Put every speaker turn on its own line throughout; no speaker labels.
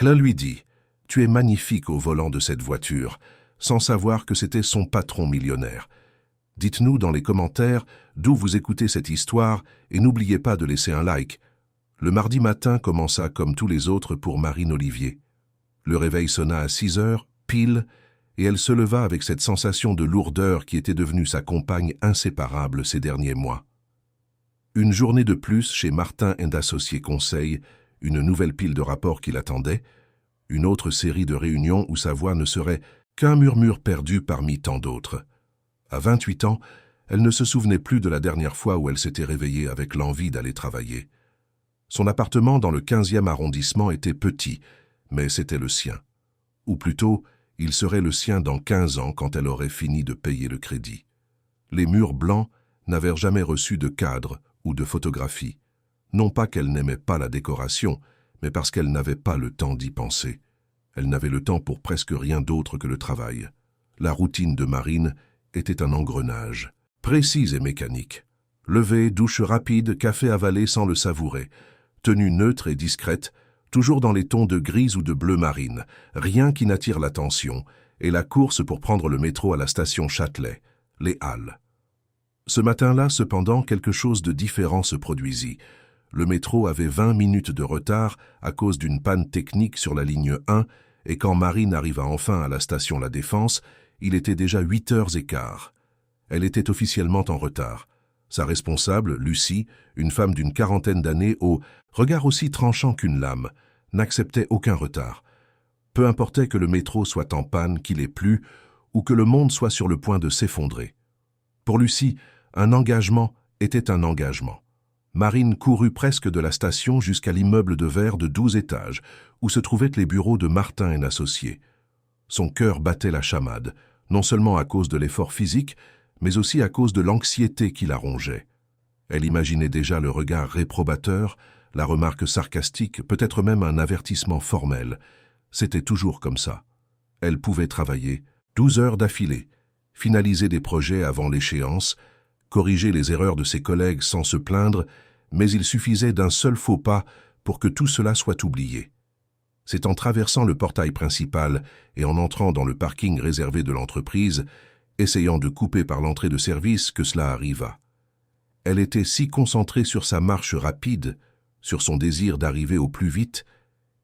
Elle lui dit « Tu es magnifique au volant de cette voiture », sans savoir que c'était son patron millionnaire. Dites-nous dans les commentaires d'où vous écoutez cette histoire et n'oubliez pas de laisser un like. Le mardi matin commença comme tous les autres pour Marine Olivier. Le réveil sonna à 6 heures, pile, et elle se leva avec cette sensation de lourdeur qui était devenue sa compagne inséparable ces derniers mois. Une journée de plus chez Martin & Associés Conseil, une nouvelle pile de rapports qui l'attendait, une autre série de réunions où sa voix ne serait qu'un murmure perdu parmi tant d'autres. À 28 ans, elle ne se souvenait plus de la dernière fois où elle s'était réveillée avec l'envie d'aller travailler. Son appartement dans le 15e arrondissement était petit, mais c'était le sien. Ou plutôt, il serait le sien dans 15 ans quand elle aurait fini de payer le crédit. Les murs blancs n'avaient jamais reçu de cadre ou de photographie. Non pas qu'elle n'aimait pas la décoration, mais parce qu'elle n'avait pas le temps d'y penser. Elle n'avait le temps pour presque rien d'autre que le travail. La routine de Marine était un engrenage, précise et mécanique. Lever, douche rapide, café avalé sans le savourer. Tenue neutre et discrète, toujours dans les tons de grise ou de bleu marine, rien qui n'attire l'attention, et la course pour prendre le métro à la station Châtelet, les Halles. Ce matin-là, cependant, quelque chose de différent se produisit. Le métro avait 20 minutes de retard à cause d'une panne technique sur la ligne 1, et quand Marine arriva enfin à la station La Défense, il était déjà 8h15. Elle était officiellement en retard. Sa responsable, Lucie, une femme d'une quarantaine d'années au regard aussi tranchant qu'une lame, n'acceptait aucun retard. Peu importait que le métro soit en panne, qu'il ait plu, ou que le monde soit sur le point de s'effondrer. Pour Lucie, un engagement était un engagement. Marine courut presque de la station jusqu'à l'immeuble de verre de 12 étages, où se trouvaient les bureaux de Martin & Associés. Son cœur battait la chamade, non seulement à cause de l'effort physique, mais aussi à cause de l'anxiété qui la rongeait. Elle imaginait déjà le regard réprobateur, la remarque sarcastique, peut-être même un avertissement formel. C'était toujours comme ça. Elle pouvait travailler 12 heures d'affilée, finaliser des projets avant l'échéance, corriger les erreurs de ses collègues sans se plaindre, mais il suffisait d'un seul faux pas pour que tout cela soit oublié. C'est en traversant le portail principal et en entrant dans le parking réservé de l'entreprise, essayant de couper par l'entrée de service, que cela arriva. Elle était si concentrée sur sa marche rapide, sur son désir d'arriver au plus vite,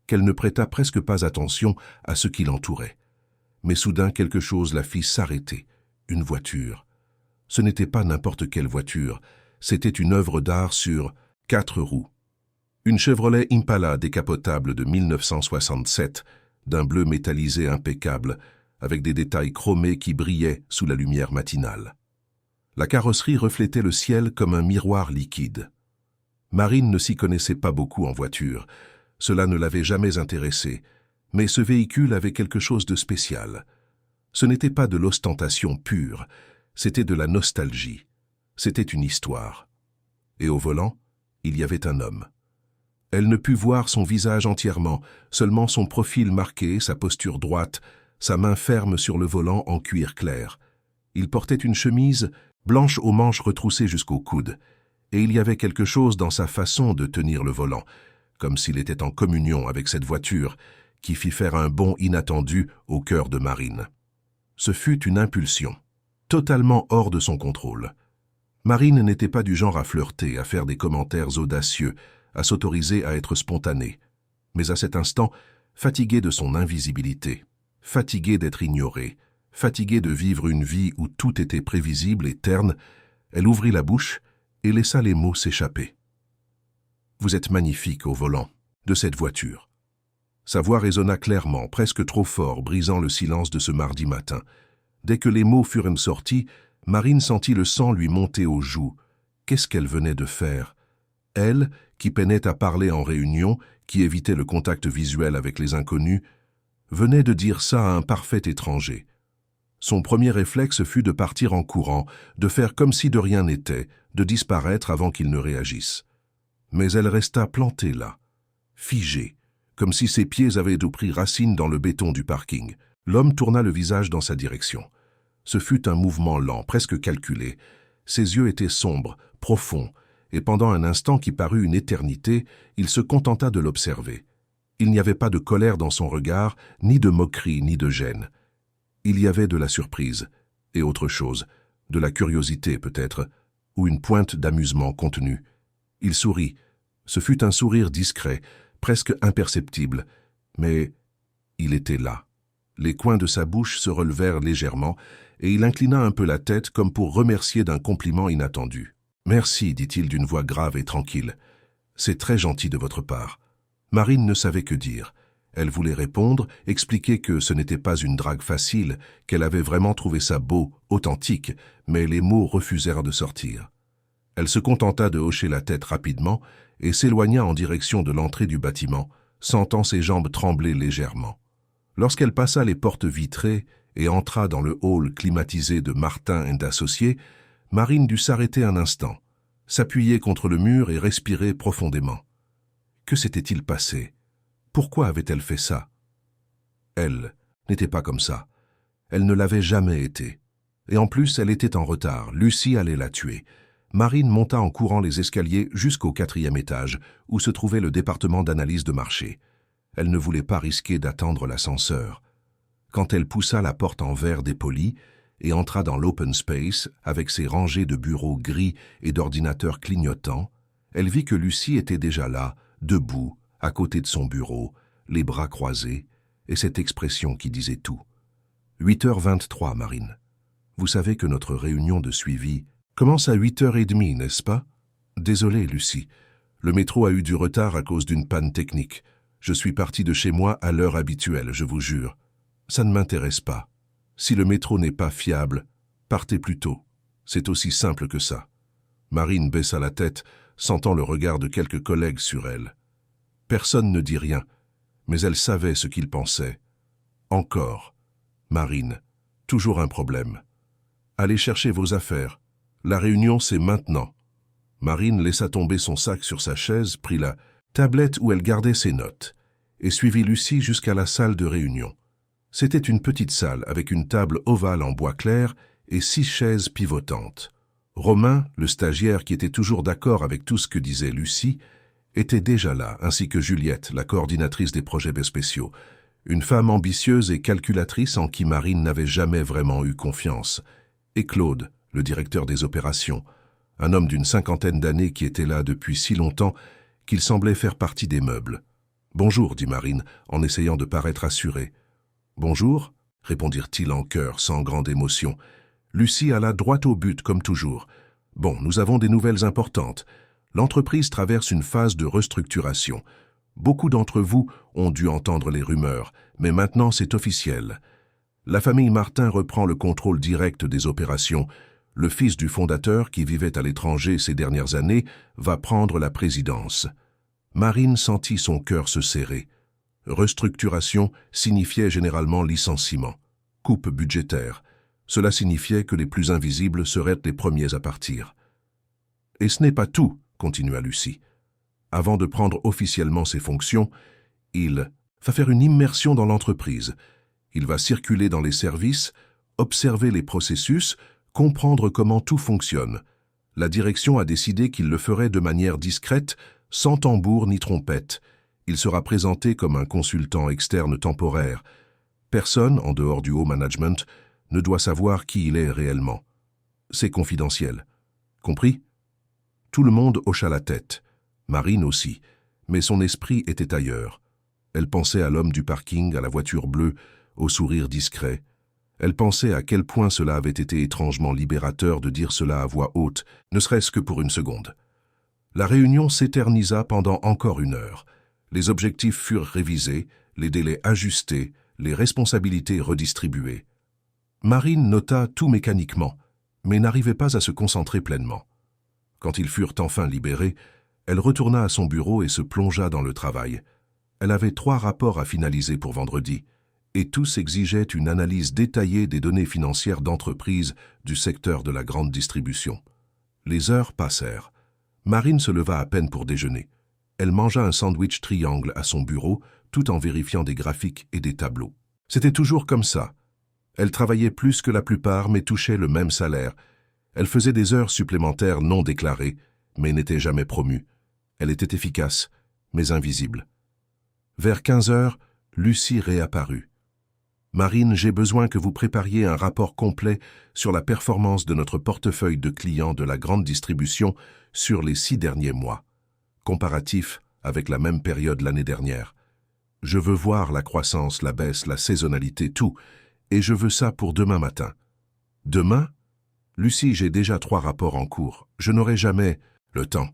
qu'elle ne prêta presque pas attention à ce qui l'entourait. Mais soudain quelque chose la fit s'arrêter, une voiture. Ce n'était pas n'importe quelle voiture, c'était une œuvre d'art sur 4 roues. Une Chevrolet Impala décapotable de 1967, d'un bleu métallisé impeccable, avec des détails chromés qui brillaient sous la lumière matinale. La carrosserie reflétait le ciel comme un miroir liquide. Marine ne s'y connaissait pas beaucoup en voiture, cela ne l'avait jamais intéressée, mais ce véhicule avait quelque chose de spécial. Ce n'était pas de l'ostentation pure, c'était de la nostalgie, c'était une histoire. Et au volant, il y avait un homme. Elle ne put voir son visage entièrement, seulement son profil marqué, sa posture droite, sa main ferme sur le volant en cuir clair. Il portait une chemise blanche aux manches retroussées jusqu'au coude, et il y avait quelque chose dans sa façon de tenir le volant, comme s'il était en communion avec cette voiture, qui fit faire un bond inattendu au cœur de Marine. Ce fut une impulsion, totalement hors de son contrôle. Marine n'était pas du genre à flirter, à faire des commentaires audacieux, à s'autoriser à être spontanée, mais à cet instant, fatiguée de son invisibilité, fatiguée d'être ignorée, fatiguée de vivre une vie où tout était prévisible et terne, elle ouvrit la bouche et laissa les mots s'échapper. « Vous êtes magnifique au volant de cette voiture. » Sa voix résonna clairement, presque trop fort, brisant le silence de ce mardi matin. Dès que les mots furent sortis, Marine sentit le sang lui monter aux joues. Qu'est-ce qu'elle venait de faire? Elle, qui peinait à parler en réunion, qui évitait le contact visuel avec les inconnus, venait de dire ça à un parfait étranger. Son premier réflexe fut de partir en courant, de faire comme si de rien n'était, de disparaître avant qu'il ne réagisse. Mais elle resta plantée là, figée, comme si ses pieds avaient pris racine dans le béton du parking. L'homme tourna le visage dans sa direction. Ce fut un mouvement lent, presque calculé. Ses yeux étaient sombres, profonds, et pendant un instant qui parut une éternité, il se contenta de l'observer. Il n'y avait pas de colère dans son regard, ni de moquerie, ni de gêne. Il y avait de la surprise, et autre chose, de la curiosité peut-être, ou une pointe d'amusement contenue. Il sourit. Ce fut un sourire discret, presque imperceptible, mais il était là. Les coins de sa bouche se relevèrent légèrement, et il inclina un peu la tête comme pour remercier d'un compliment inattendu. « Merci, dit-il d'une voix grave et tranquille. C'est très gentil de votre part. » Marine ne savait que dire. Elle voulait répondre, expliquer que ce n'était pas une drague facile, qu'elle avait vraiment trouvé ça beau, authentique, mais les mots refusèrent de sortir. Elle se contenta de hocher la tête rapidement et s'éloigna en direction de l'entrée du bâtiment, sentant ses jambes trembler légèrement. Lorsqu'elle passa les portes vitrées et entra dans le hall climatisé de Martin & Associés, Marine dut s'arrêter un instant, s'appuyer contre le mur et respirer profondément. Que s'était-il passé? Pourquoi avait-elle fait ça? Elle n'était pas comme ça. Elle ne l'avait jamais été. Et en plus, elle était en retard. Lucie allait la tuer. Marine monta en courant les escaliers jusqu'au 4e étage, où se trouvait le département d'analyse de marché. Elle ne voulait pas risquer d'attendre l'ascenseur. Quand elle poussa la porte en verre dépoli et entra dans l'open space avec ses rangées de bureaux gris et d'ordinateurs clignotants, elle vit que Lucie était déjà là, debout, à côté de son bureau, les bras croisés, et cette expression qui disait tout. 8h23, Marine. Vous savez que notre réunion de suivi commence à 8h30, n'est-ce pas? Désolé, Lucie. Le métro a eu du retard à cause d'une panne technique. Je suis parti de chez moi à l'heure habituelle, je vous jure. Ça ne m'intéresse pas. Si le métro n'est pas fiable, partez plus tôt. C'est aussi simple que ça. Marine baissa la tête, sentant le regard de quelques collègues sur elle. Personne ne dit rien, mais elle savait ce qu'ils pensaient. Encore. Marine, toujours un problème. Allez chercher vos affaires. La réunion, c'est maintenant. Marine laissa tomber son sac sur sa chaise, prit la tablette où elle gardait ses notes, et suivit Lucie jusqu'à la salle de réunion. C'était une petite salle avec une table ovale en bois clair et 6 chaises pivotantes. Romain, le stagiaire qui était toujours d'accord avec tout ce que disait Lucie, était déjà là, ainsi que Juliette, la coordinatrice des projets spéciaux, une femme ambitieuse et calculatrice en qui Marine n'avait jamais vraiment eu confiance, et Claude, le directeur des opérations, un homme d'une 50aine d'années qui était là depuis si longtemps qu'il semblait faire partie des meubles. « Bonjour », dit Marine, en essayant de paraître assurée. « Bonjour », répondirent-ils en chœur, sans grande émotion. Lucie alla droit au but, comme toujours. « Bon, nous avons des nouvelles importantes. L'entreprise traverse une phase de restructuration. Beaucoup d'entre vous ont dû entendre les rumeurs, mais maintenant c'est officiel. La famille Martin reprend le contrôle direct des opérations. Le fils du fondateur, qui vivait à l'étranger ces dernières années, va prendre la présidence. » Marine sentit son cœur se serrer. Restructuration signifiait généralement licenciement, coupe budgétaire. Cela signifiait que les plus invisibles seraient les premiers à partir. « Et ce n'est pas tout », continua Lucie. Avant de prendre officiellement ses fonctions, il va faire une immersion dans l'entreprise. Il va circuler dans les services, observer les processus, comprendre comment tout fonctionne. La direction a décidé qu'il le ferait de manière discrète, sans tambour ni trompette. Il sera présenté comme un consultant externe temporaire. Personne, en dehors du haut management, ne doit savoir qui il est réellement. C'est confidentiel. Compris? Tout le monde hocha la tête. Marine aussi, mais son esprit était ailleurs. Elle pensait à l'homme du parking, à la voiture bleue, au sourire discret. Elle pensait à quel point cela avait été étrangement libérateur de dire cela à voix haute, ne serait-ce que pour une seconde. La réunion s'éternisa pendant encore 1 heure. Les objectifs furent révisés, les délais ajustés, les responsabilités redistribuées. Marine nota tout mécaniquement, mais n'arrivait pas à se concentrer pleinement. Quand ils furent enfin libérés, elle retourna à son bureau et se plongea dans le travail. Elle avait 3 rapports à finaliser pour vendredi, et tous exigeaient une analyse détaillée des données financières d'entreprise du secteur de la grande distribution. Les heures passèrent. Marine se leva à peine pour déjeuner. Elle mangea un sandwich triangle à son bureau, tout en vérifiant des graphiques et des tableaux. C'était toujours comme ça. Elle travaillait plus que la plupart, mais touchait le même salaire. Elle faisait des heures supplémentaires non déclarées, mais n'était jamais promue. Elle était efficace, mais invisible. Vers 15 heures, Lucie réapparut. « Marine, j'ai besoin que vous prépariez un rapport complet sur la performance de notre portefeuille de clients de la grande distribution sur les 6 derniers mois, comparatif avec la même période l'année dernière. Je veux voir la croissance, la baisse, la saisonnalité, tout, et je veux ça pour demain matin. » « Demain ? Lucie, j'ai déjà 3 rapports en cours. Je n'aurai jamais le temps.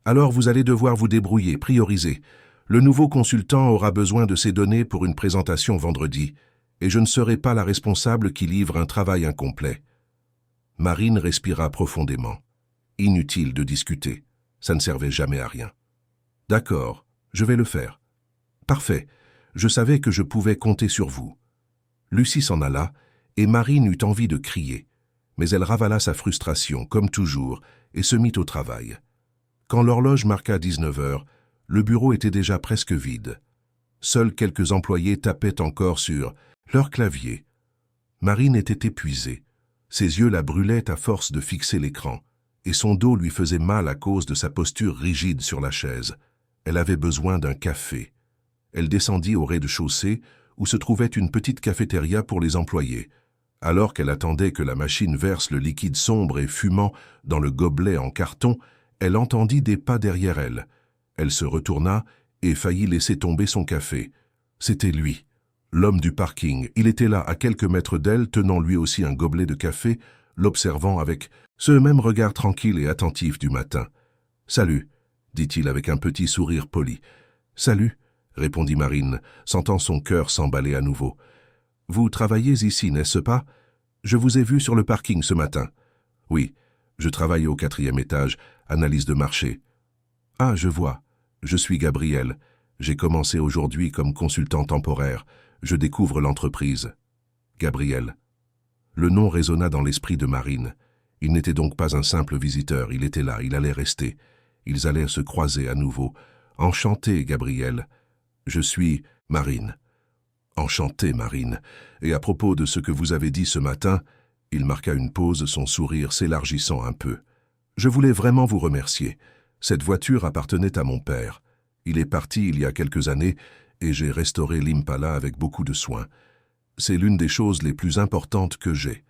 Alors vous allez devoir vous débrouiller, prioriser. Le nouveau consultant aura besoin de ces données pour une présentation vendredi, et je ne serai pas la responsable qui livre un travail incomplet. » Marine respira profondément. Inutile de discuter. Ça ne servait jamais à rien. « D'accord, je vais le faire. »« Parfait. Je savais que je pouvais compter sur vous. » Lucie s'en alla, et Marine eut envie de crier. Mais elle ravala sa frustration, comme toujours, et se mit au travail. Quand l'horloge marqua 19 heures, le bureau était déjà presque vide. Seuls quelques employés tapaient encore sur leur clavier. Marine était épuisée. Ses yeux la brûlaient à force de fixer l'écran, et son dos lui faisait mal à cause de sa posture rigide sur la chaise. Elle avait besoin d'un café. Elle descendit au rez-de-chaussée, où se trouvait une petite cafétéria pour les employés. Alors qu'elle attendait que la machine verse le liquide sombre et fumant dans le gobelet en carton, elle entendit des pas derrière elle. Elle se retourna et faillit laisser tomber son café. C'était lui, l'homme du parking. Il était là, à quelques mètres d'elle, tenant lui aussi un gobelet de café, l'observant avec ce même regard tranquille et attentif du matin. « Salut », dit-il avec un petit sourire poli. « Salut », répondit Marine, sentant son cœur s'emballer à nouveau. « Vous travaillez ici, n'est-ce pas? Je vous ai vu sur le parking ce matin. »« Oui, je travaille au 4e étage, analyse de marché. »« Ah, je vois. Je suis Gabriel. J'ai commencé aujourd'hui comme consultant temporaire. Je découvre l'entreprise. »« Gabriel. » Le nom résonna dans l'esprit de Marine. Il n'était donc pas un simple visiteur, il était là, il allait rester. Ils allaient se croiser à nouveau. « Enchanté, Gabriel. »« Je suis Marine. »« Enchanté, Marine. Et à propos de ce que vous avez dit ce matin, » il marqua une pause, son sourire s'élargissant un peu. « Je voulais vraiment vous remercier. Cette voiture appartenait à mon père. Il est parti il y a quelques années et j'ai restauré l'Impala avec beaucoup de soin. C'est l'une des choses les plus importantes que j'ai.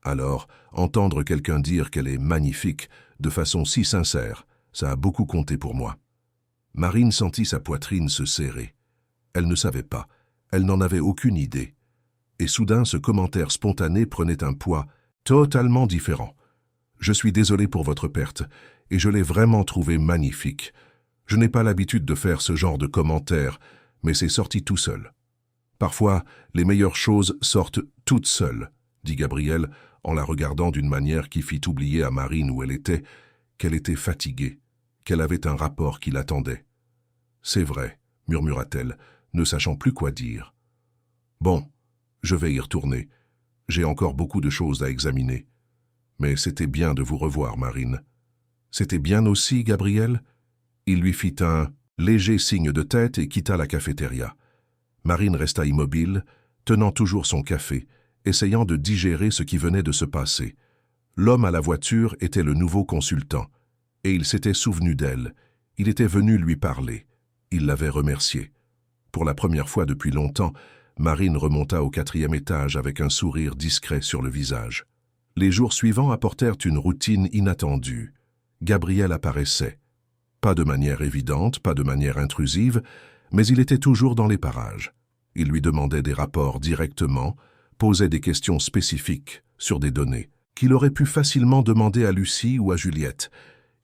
Alors, entendre quelqu'un dire qu'elle est magnifique, de façon si sincère, ça a beaucoup compté pour moi. » Marine sentit sa poitrine se serrer. Elle ne savait pas, elle n'en avait aucune idée. Et soudain, ce commentaire spontané prenait un poids totalement différent. « Je suis désolé pour votre perte, et je l'ai vraiment trouvé magnifique. Je n'ai pas l'habitude de faire ce genre de commentaires, mais c'est sorti tout seul. Parfois, les meilleures choses sortent toutes seules, » dit Gabriel, en la regardant d'une manière qui fit oublier à Marine où elle était, qu'elle était fatiguée, qu'elle avait un rapport qui l'attendait. « C'est vrai, » murmura-t-elle, ne sachant plus quoi dire. « Bon, je vais y retourner. J'ai encore beaucoup de choses à examiner. Mais c'était bien de vous revoir, Marine. »« C'était bien aussi, Gabriel ?» Il lui fit un léger signe de tête et quitta la cafétéria. Marine resta immobile, tenant toujours son café, essayant de digérer ce qui venait de se passer. L'homme à la voiture était le nouveau consultant, et il s'était souvenu d'elle. Il était venu lui parler. Il l'avait remercié. Pour la première fois depuis longtemps, Marine remonta au 4e étage avec un sourire discret sur le visage. Les jours suivants apportèrent une routine inattendue. Gabriel apparaissait. Pas de manière évidente, pas de manière intrusive, mais il était toujours dans les parages. Il lui demandait des rapports directement, posait des questions spécifiques sur des données, qu'il aurait pu facilement demander à Lucie ou à Juliette.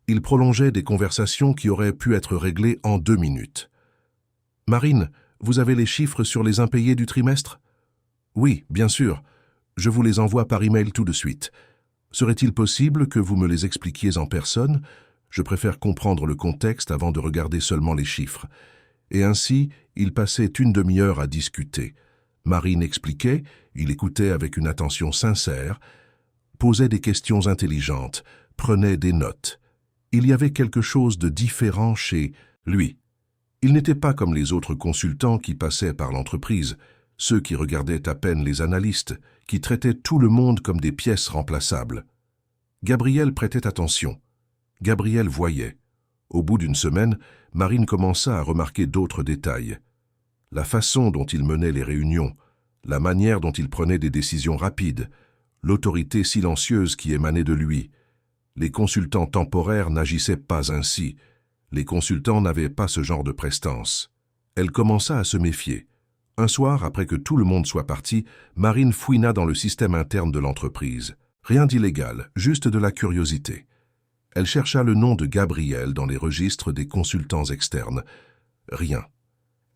Il prolongeait des conversations qui auraient pu être réglées en 2 minutes. « Marine, vous avez les chiffres sur les impayés du trimestre ? » ?»« Oui, bien sûr. Je vous les envoie par email tout de suite. Serait-il possible que vous me les expliquiez en personne ? Je préfère comprendre le contexte avant de regarder seulement les chiffres. » Et ainsi, ils passaient une demi-heure à discuter. Marine expliquait, il écoutait avec une attention sincère, posait des questions intelligentes, prenait des notes. Il y avait quelque chose de différent chez lui. Il n'était pas comme les autres consultants qui passaient par l'entreprise, ceux qui regardaient à peine les analystes, qui traitaient tout le monde comme des pièces remplaçables. Gabriel prêtait attention. Gabriel voyait. Au bout d'une semaine, Marine commença à remarquer d'autres détails. La façon dont il menait les réunions, la manière dont il prenait des décisions rapides, l'autorité silencieuse qui émanait de lui. Les consultants temporaires n'agissaient pas ainsi. Les consultants n'avaient pas ce genre de prestance. Elle commença à se méfier. Un soir, après que tout le monde soit parti, Marine fouina dans le système interne de l'entreprise. Rien d'illégal, juste de la curiosité. Elle chercha le nom de Gabriel dans les registres des consultants externes. Rien.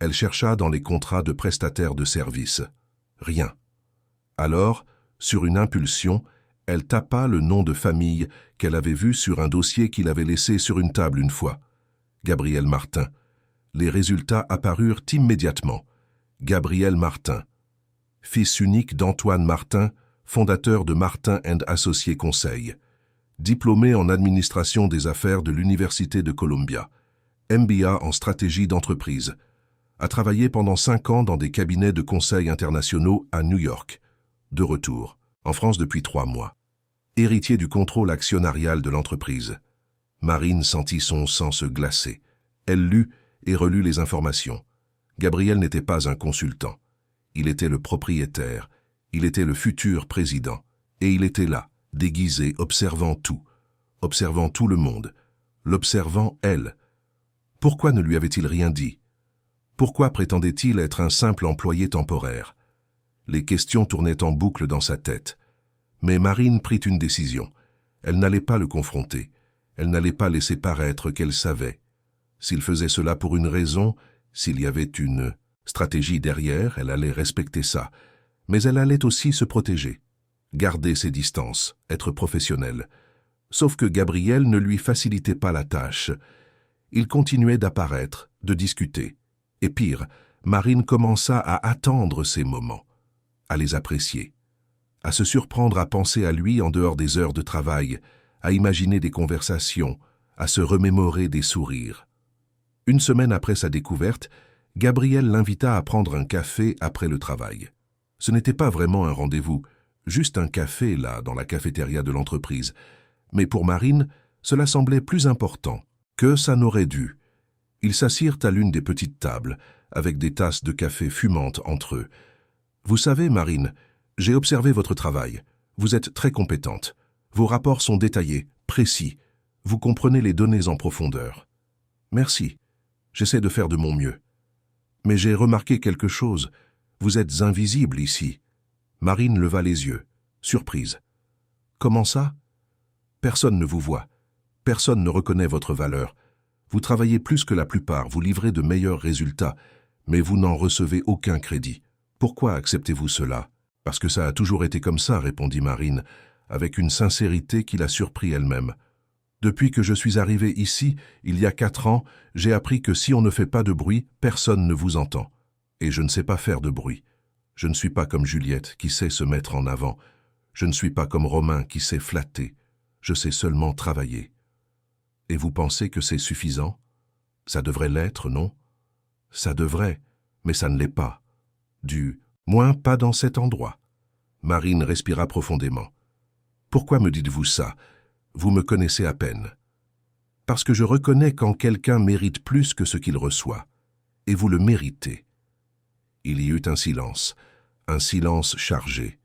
Elle chercha dans les contrats de prestataires de services. Rien. Alors, sur une impulsion, elle tapa le nom de famille qu'elle avait vu sur un dossier qu'il avait laissé sur une table une fois. Gabriel Martin. Les résultats apparurent immédiatement. Gabriel Martin. Fils unique d'Antoine Martin, fondateur de Martin & Associés Conseil. Diplômé en administration des affaires de l'Université de Columbia. MBA en stratégie d'entreprise. A travaillé pendant 5 ans dans des cabinets de conseil internationaux à New York. De retour, en France depuis 3 mois. Héritier du contrôle actionnarial de l'entreprise. Marine sentit son sang se glacer. Elle lut et relut les informations. Gabriel n'était pas un consultant. Il était le propriétaire. Il était le futur président. Et il était là, déguisé, observant tout le monde, l'observant elle. Pourquoi ne lui avait-il rien dit? Pourquoi prétendait-il être un simple employé temporaire? Les questions tournaient en boucle dans sa tête. Mais Marine prit une décision. Elle n'allait pas le confronter. Elle n'allait pas laisser paraître qu'elle savait. S'il faisait cela pour une raison, s'il y avait une stratégie derrière, elle allait respecter ça. Mais elle allait aussi se protéger. Garder ses distances, être professionnelle. Sauf que Gabriel ne lui facilitait pas la tâche. Il continuait d'apparaître, de discuter. Et pire, Marine commença à attendre ces moments, à les apprécier, à se surprendre à penser à lui en dehors des heures de travail, à imaginer des conversations, à se remémorer des sourires. Une semaine après sa découverte, Gabriel l'invita à prendre un café après le travail. Ce n'était pas vraiment un rendez-vous, juste un café là, dans la cafétéria de l'entreprise. Mais pour Marine, cela semblait plus important que ça n'aurait dû. Ils s'assirent à l'une des petites tables, avec des tasses de café fumantes entre eux. « Vous savez, Marine, j'ai observé votre travail. Vous êtes très compétente. Vos rapports sont détaillés, précis. Vous comprenez les données en profondeur. Merci. J'essaie de faire de mon mieux. Mais j'ai remarqué quelque chose. Vous êtes invisible ici. » Marine leva les yeux, surprise. « Comment ça? Personne ne vous voit. Personne ne reconnaît votre valeur. Vous travaillez plus que la plupart, vous livrez de meilleurs résultats, mais vous n'en recevez aucun crédit. Pourquoi acceptez-vous cela? Parce que ça a toujours été comme ça, répondit Marine, avec une sincérité qui la surprit elle-même. Depuis que je suis arrivée ici, il y a 4 ans, j'ai appris que si on ne fait pas de bruit, personne ne vous entend. Et je ne sais pas faire de bruit. Je ne suis pas comme Juliette, qui sait se mettre en avant. Je ne suis pas comme Romain, qui sait flatter. Je sais seulement travailler. Et vous pensez que c'est suffisant? Ça devrait l'être, non? Ça devrait, mais ça ne l'est pas. Du moins pas dans cet endroit. Marine respira profondément. Pourquoi me dites-vous ça? Vous me connaissez à peine. Parce que je reconnais quand quelqu'un mérite plus que ce qu'il reçoit. Et vous le méritez. Il y eut un silence chargé.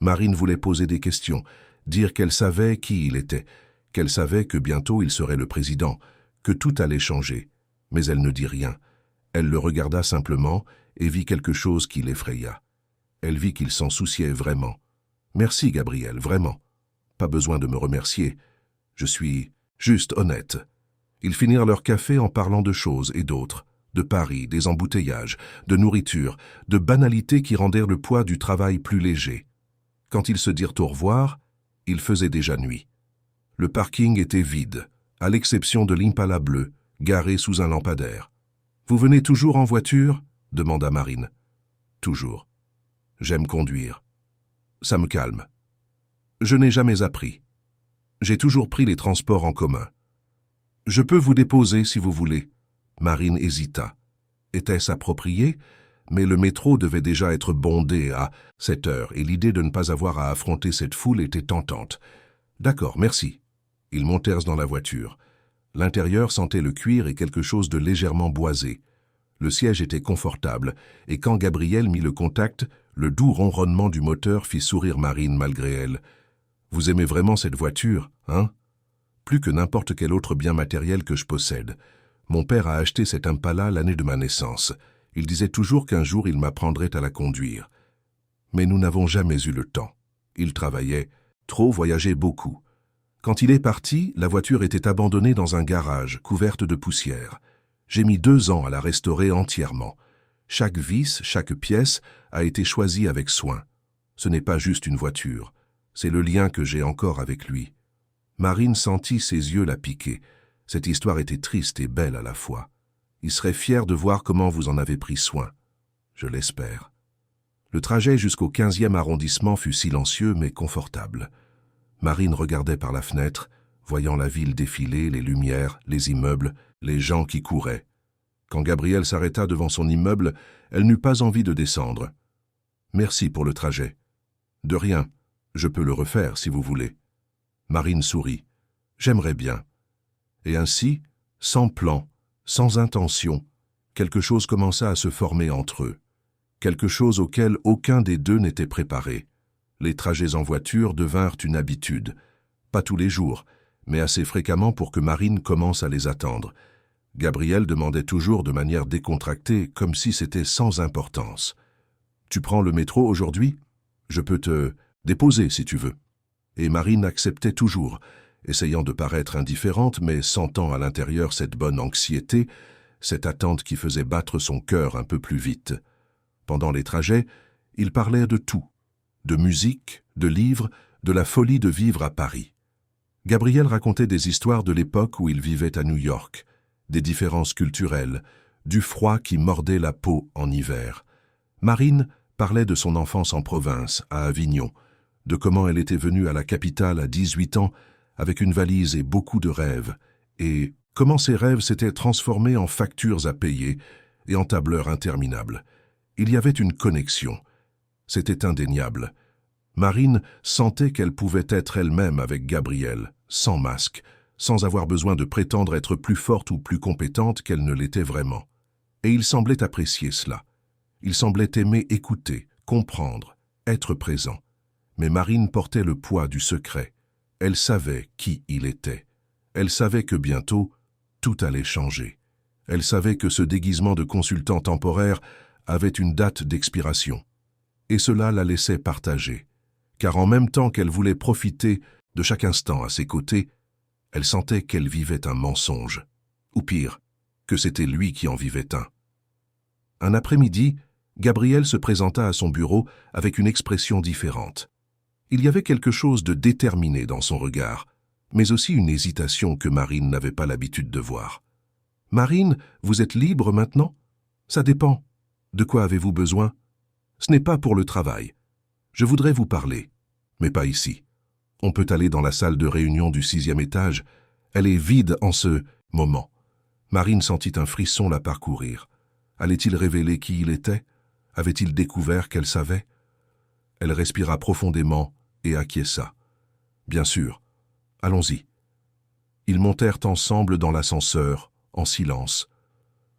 Marine voulait poser des questions, dire qu'elle savait qui il était, qu'elle savait que bientôt il serait le président, que tout allait changer. Mais elle ne dit rien. Elle le regarda simplement et vit quelque chose qui l'effraya. Elle vit qu'il s'en souciait vraiment. « Merci, Gabriel, vraiment. Pas besoin de me remercier. Je suis juste honnête. » Ils finirent leur café en parlant de choses et d'autres, de Paris, des embouteillages, de nourriture, de banalités qui rendèrent le poids du travail plus léger. Quand ils se dirent au revoir, il faisait déjà nuit. Le parking était vide, à l'exception de l'Impala bleu, garé sous un lampadaire. « Vous venez toujours en voiture ?» demanda Marine. « Toujours. J'aime conduire. Ça me calme. Je n'ai jamais appris. J'ai toujours pris les transports en commun. Je peux vous déposer si vous voulez. » Marine hésita. Était-ce approprié? Mais le métro devait déjà être bondé à 7 heures et l'idée de ne pas avoir à affronter cette foule était tentante. « D'accord, merci. » Ils montèrent dans la voiture. L'intérieur sentait le cuir et quelque chose de légèrement boisé. Le siège était confortable, et quand Gabriel mit le contact, le doux ronronnement du moteur fit sourire Marine malgré elle. « Vous aimez vraiment cette voiture, hein ?» Plus que n'importe quel autre bien matériel que je possède. Mon père a acheté cette Impala l'année de ma naissance. Il disait toujours qu'un jour il m'apprendrait à la conduire. Mais nous n'avons jamais eu le temps. Il travaillait, trop voyageait beaucoup. Quand il est parti, la voiture était abandonnée dans un garage, couverte de poussière. J'ai mis 2 ans à la restaurer entièrement. Chaque vis, chaque pièce a été choisie avec soin. Ce n'est pas juste une voiture, c'est le lien que j'ai encore avec lui. Marine sentit ses yeux la piquer. Cette histoire était triste et belle à la fois. Il serait fier de voir comment vous en avez pris soin. Je l'espère. Le trajet jusqu'au 15e arrondissement fut silencieux mais confortable. Marine regardait par la fenêtre, voyant la ville défiler, les lumières, les immeubles, les gens qui couraient. Quand Gabriel s'arrêta devant son immeuble, elle n'eut pas envie de descendre. « Merci pour le trajet. »« De rien. Je peux le refaire si vous voulez. » Marine sourit. « J'aimerais bien. » Et ainsi, sans plan, sans intention, quelque chose commença à se former entre eux. Quelque chose auquel aucun des deux n'était préparé. Les trajets en voiture devinrent une habitude. Pas tous les jours, mais assez fréquemment pour que Marine commence à les attendre. Gabriel demandait toujours de manière décontractée, comme si c'était sans importance. « Tu prends le métro aujourd'hui ? Je peux te déposer si tu veux. » Et Marine acceptait toujours, essayant de paraître indifférente, mais sentant à l'intérieur cette bonne anxiété, cette attente qui faisait battre son cœur un peu plus vite. Pendant les trajets, il parlait de tout, de musique, de livres, de la folie de vivre à Paris. Gabriel racontait des histoires de l'époque où il vivait à New York, des différences culturelles, du froid qui mordait la peau en hiver. Marine parlait de son enfance en province, à Avignon, de comment elle était venue à la capitale à 18 ans avec une valise et beaucoup de rêves, et comment ces rêves s'étaient transformés en factures à payer et en tableurs interminables. Il y avait une connexion. C'était indéniable. Marine sentait qu'elle pouvait être elle-même avec Gabriel, sans masque, sans avoir besoin de prétendre être plus forte ou plus compétente qu'elle ne l'était vraiment. Et il semblait apprécier cela. Il semblait aimer écouter, comprendre, être présent. Mais Marine portait le poids du secret. Elle savait qui il était. Elle savait que bientôt, tout allait changer. Elle savait que ce déguisement de consultant temporaire avait une date d'expiration. Et cela la laissait partager. Car en même temps qu'elle voulait profiter de chaque instant à ses côtés, elle sentait qu'elle vivait un mensonge. Ou pire, que c'était lui qui en vivait un. Un après-midi, Gabriel se présenta à son bureau avec une expression différente. Il y avait quelque chose de déterminé dans son regard, mais aussi une hésitation que Marine n'avait pas l'habitude de voir. « Marine, vous êtes libre maintenant ? Ça dépend. De quoi avez-vous besoin ? Ce n'est pas pour le travail. Je voudrais vous parler, mais pas ici. On peut aller dans la salle de réunion du 6e étage. Elle est vide en ce moment. » Marine sentit un frisson la parcourir. Allait-il révéler qui il était ? Avait-il découvert qu'elle savait ? Elle respira profondément et acquiesça. Bien sûr, allons-y. Ils montèrent ensemble dans l'ascenseur, en silence.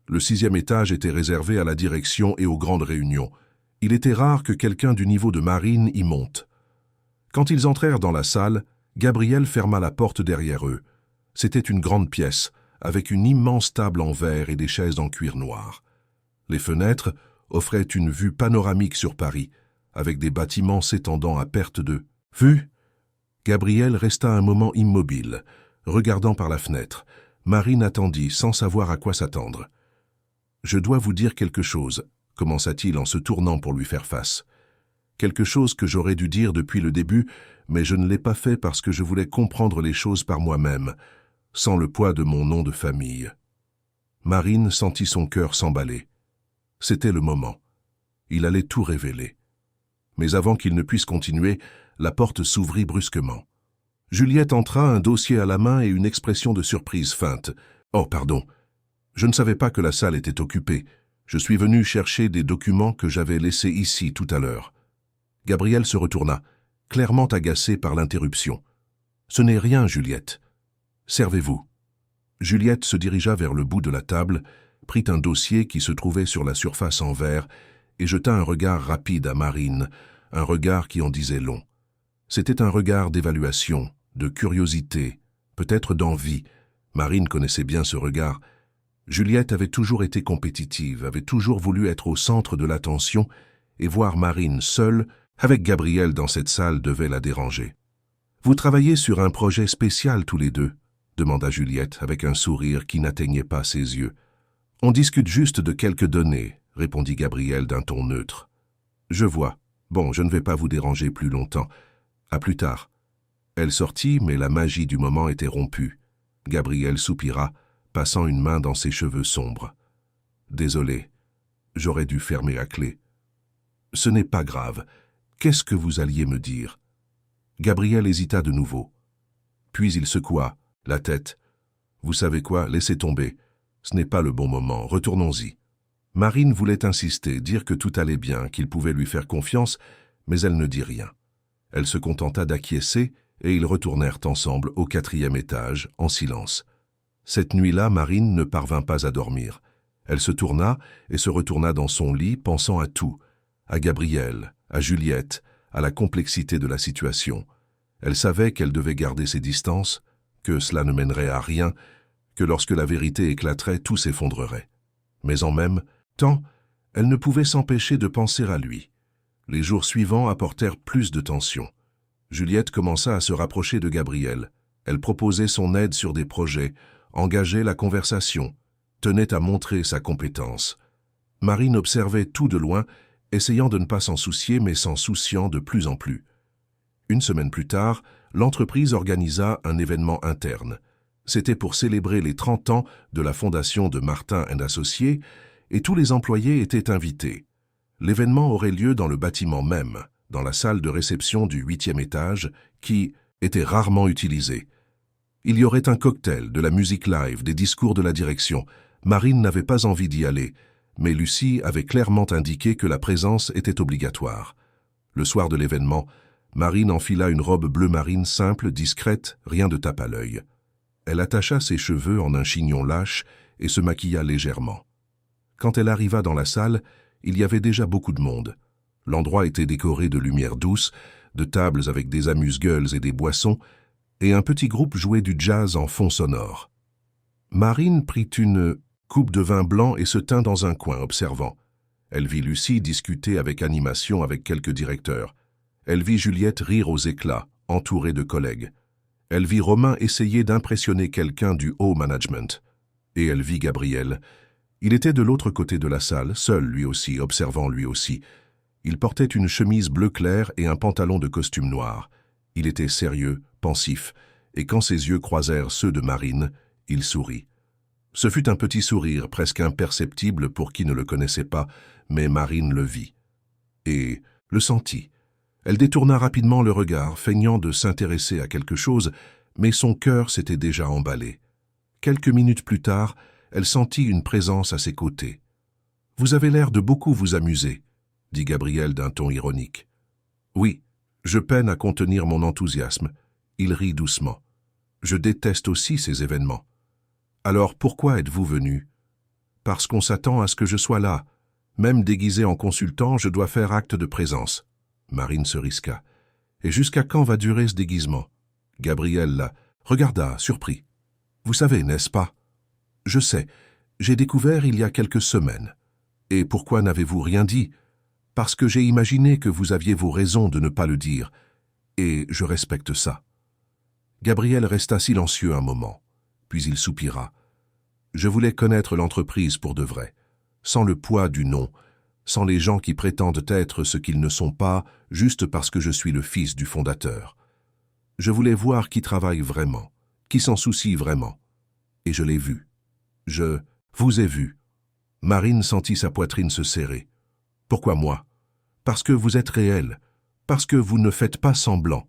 Le 6e étage était réservé à la direction et aux grandes réunions. Il était rare que quelqu'un du niveau de Marine y monte. Quand ils entrèrent dans la salle, Gabriel ferma la porte derrière eux. C'était une grande pièce, avec une immense table en verre et des chaises en cuir noir. Les fenêtres offraient une vue panoramique sur Paris, avec des bâtiments s'étendant à perte de vue. Gabriel resta un moment immobile, regardant par la fenêtre. Marine attendit, sans savoir à quoi s'attendre. « Je dois vous dire quelque chose », commença-t-il en se tournant pour lui faire face. « Quelque chose que j'aurais dû dire depuis le début, mais je ne l'ai pas fait parce que je voulais comprendre les choses par moi-même, sans le poids de mon nom de famille. » Marine sentit son cœur s'emballer. C'était le moment. Il allait tout révéler. Mais avant qu'il ne puisse continuer, la porte s'ouvrit brusquement. Juliette entra, un dossier à la main et une expression de surprise feinte. « Oh, pardon. Je ne savais pas que la salle était occupée. Je suis venu chercher des documents que j'avais laissés ici tout à l'heure. » Gabriel se retourna, clairement agacé par l'interruption. « Ce n'est rien, Juliette. Servez-vous. » Juliette se dirigea vers le bout de la table, prit un dossier qui se trouvait sur la surface en verre et jeta un regard rapide à Marine, un regard qui en disait long. C'était un regard d'évaluation, de curiosité, peut-être d'envie. Marine connaissait bien ce regard. Juliette avait toujours été compétitive, avait toujours voulu être au centre de l'attention, et voir Marine seule, avec Gabriel dans cette salle, devait la déranger. « Vous travaillez sur un projet spécial tous les deux ?» demanda Juliette avec un sourire qui n'atteignait pas ses yeux. « On discute juste de quelques données, » répondit Gabriel d'un ton neutre. « Je vois. Bon, je ne vais pas vous déranger plus longtemps. À plus tard. » Elle sortit, mais la magie du moment était rompue. Gabriel soupira, passant une main dans ses cheveux sombres. « Désolé, j'aurais dû fermer à clé. »« Ce n'est pas grave. Qu'est-ce que vous alliez me dire ?» Gabriel hésita de nouveau. Puis il secoua la tête. « Vous savez quoi, laissez tomber. Ce n'est pas le bon moment, retournons-y. » Marine voulait insister, dire que tout allait bien, qu'il pouvait lui faire confiance, mais elle ne dit rien. Elle se contenta d'acquiescer, et ils retournèrent ensemble au 4e étage, en silence. Cette nuit-là, Marine ne parvint pas à dormir. Elle se tourna et se retourna dans son lit, pensant à tout, à Gabriel, à Juliette, à la complexité de la situation. Elle savait qu'elle devait garder ses distances, que cela ne mènerait à rien, que lorsque la vérité éclaterait, tout s'effondrerait. Mais en même temps, elle ne pouvait s'empêcher de penser à lui. Les jours suivants apportèrent plus de tension. Juliette commença à se rapprocher de Gabriel. Elle proposait son aide sur des projets, engageait la conversation, tenait à montrer sa compétence. Marine observait tout de loin, essayant de ne pas s'en soucier, mais s'en souciant de plus en plus. Une semaine plus tard, l'entreprise organisa un événement interne. C'était pour célébrer les 30 ans de la fondation de Martin & Associés, et tous les employés étaient invités. L'événement aurait lieu dans le bâtiment même, dans la salle de réception du 8e étage, qui était rarement utilisée. Il y aurait un cocktail, de la musique live, des discours de la direction. Marine n'avait pas envie d'y aller, mais Lucie avait clairement indiqué que la présence était obligatoire. Le soir de l'événement, Marine enfila une robe bleu marine simple, discrète, rien de tape à l'œil. Elle attacha ses cheveux en un chignon lâche et se maquilla légèrement. Quand elle arriva dans la salle, il y avait déjà beaucoup de monde. L'endroit était décoré de lumière douce, de tables avec des amuse-gueules et des boissons, et un petit groupe jouait du jazz en fond sonore. Marine prit une coupe de vin blanc et se tint dans un coin, observant. Elle vit Lucie discuter avec animation avec quelques directeurs. Elle vit Juliette rire aux éclats, entourée de collègues. Elle vit Romain essayer d'impressionner quelqu'un du haut management. Et elle vit Gabriel. Il était de l'autre côté de la salle, seul lui aussi, observant lui aussi. Il portait une chemise bleu clair et un pantalon de costume noir. Il était sérieux, pensif, et quand ses yeux croisèrent ceux de Marine, il sourit. Ce fut un petit sourire, presque imperceptible pour qui ne le connaissait pas, mais Marine le vit. Et le sentit. Elle détourna rapidement le regard, feignant de s'intéresser à quelque chose, mais son cœur s'était déjà emballé. Quelques minutes plus tard, elle sentit une présence à ses côtés. « Vous avez l'air de beaucoup vous amuser », dit Gabriel d'un ton ironique. « Oui, je peine à contenir mon enthousiasme. » Il rit doucement. « Je déteste aussi ces événements. »« Alors pourquoi êtes-vous venu ?»« Parce qu'on s'attend à ce que je sois là. Même déguisé en consultant, je dois faire acte de présence. » Marine se risqua. « Et jusqu'à quand va durer ce déguisement ?» Gabriel la regarda, surpris. « Vous savez, n'est-ce pas ?»« Je sais. J'ai découvert il y a quelques semaines. »« Et pourquoi n'avez-vous rien dit ?»« Parce que j'ai imaginé que vous aviez vos raisons de ne pas le dire. Et je respecte ça. » Gabriel resta silencieux un moment, puis il soupira. « Je voulais connaître l'entreprise pour de vrai, sans le poids du nom, sans les gens qui prétendent être ce qu'ils ne sont pas juste parce que je suis le fils du fondateur. Je voulais voir qui travaille vraiment, qui s'en soucie vraiment. Et je l'ai vu. Je vous ai vu. » Marine sentit sa poitrine se serrer. « Pourquoi moi ? Parce que vous êtes réel, parce que vous ne faites pas semblant,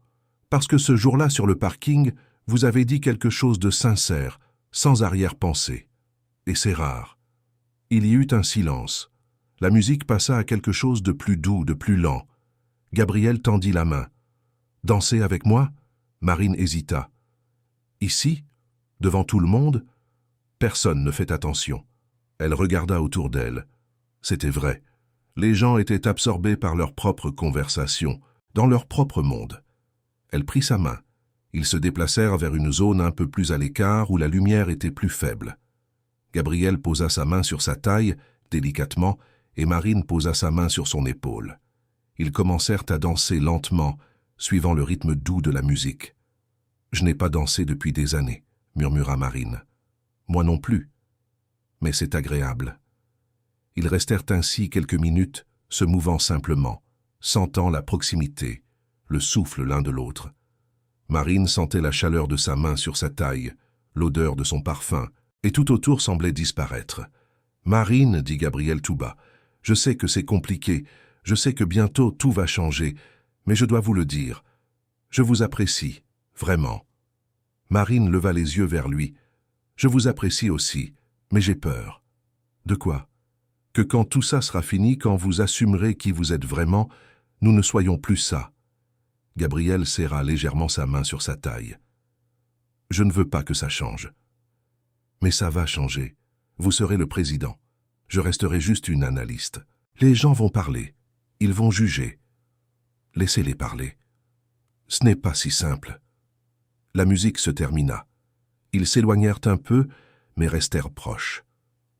parce que ce jour-là sur le parking, vous avez dit quelque chose de sincère, sans arrière-pensée. Et c'est rare. » Il y eut un silence. La musique passa à quelque chose de plus doux, de plus lent. Gabriel tendit la main. « Danser avec moi ?» Marine hésita. « Ici ? Devant tout le monde ? » Personne ne fait attention. Elle regarda autour d'elle. C'était vrai. Les gens étaient absorbés par leur propre conversation, dans leur propre monde. Elle prit sa main. Ils se déplacèrent vers une zone un peu plus à l'écart où la lumière était plus faible. Gabriel posa sa main sur sa taille, délicatement, et Marine posa sa main sur son épaule. Ils commencèrent à danser lentement, suivant le rythme doux de la musique. « Je n'ai pas dansé depuis des années », murmura Marine. « Moi non plus. Mais c'est agréable. » Ils restèrent ainsi quelques minutes, se mouvant simplement, sentant la proximité, le souffle l'un de l'autre. Marine sentait la chaleur de sa main sur sa taille, l'odeur de son parfum, et tout autour semblait disparaître. « Marine, dit Gabriel tout bas, je sais que c'est compliqué, je sais que bientôt tout va changer, mais je dois vous le dire. Je vous apprécie, vraiment. » Marine leva les yeux vers lui. « Je vous apprécie aussi, mais j'ai peur. » « De quoi ? Que quand tout ça sera fini, quand vous assumerez qui vous êtes vraiment, nous ne soyons plus ça. » Gabriel serra légèrement sa main sur sa taille. « Je ne veux pas que ça change. » « Mais ça va changer. Vous serez le président. Je resterai juste une analyste. Les gens vont parler. Ils vont juger. Laissez-les parler. Ce n'est pas si simple. » La musique se termina. Ils s'éloignèrent un peu, mais restèrent proches.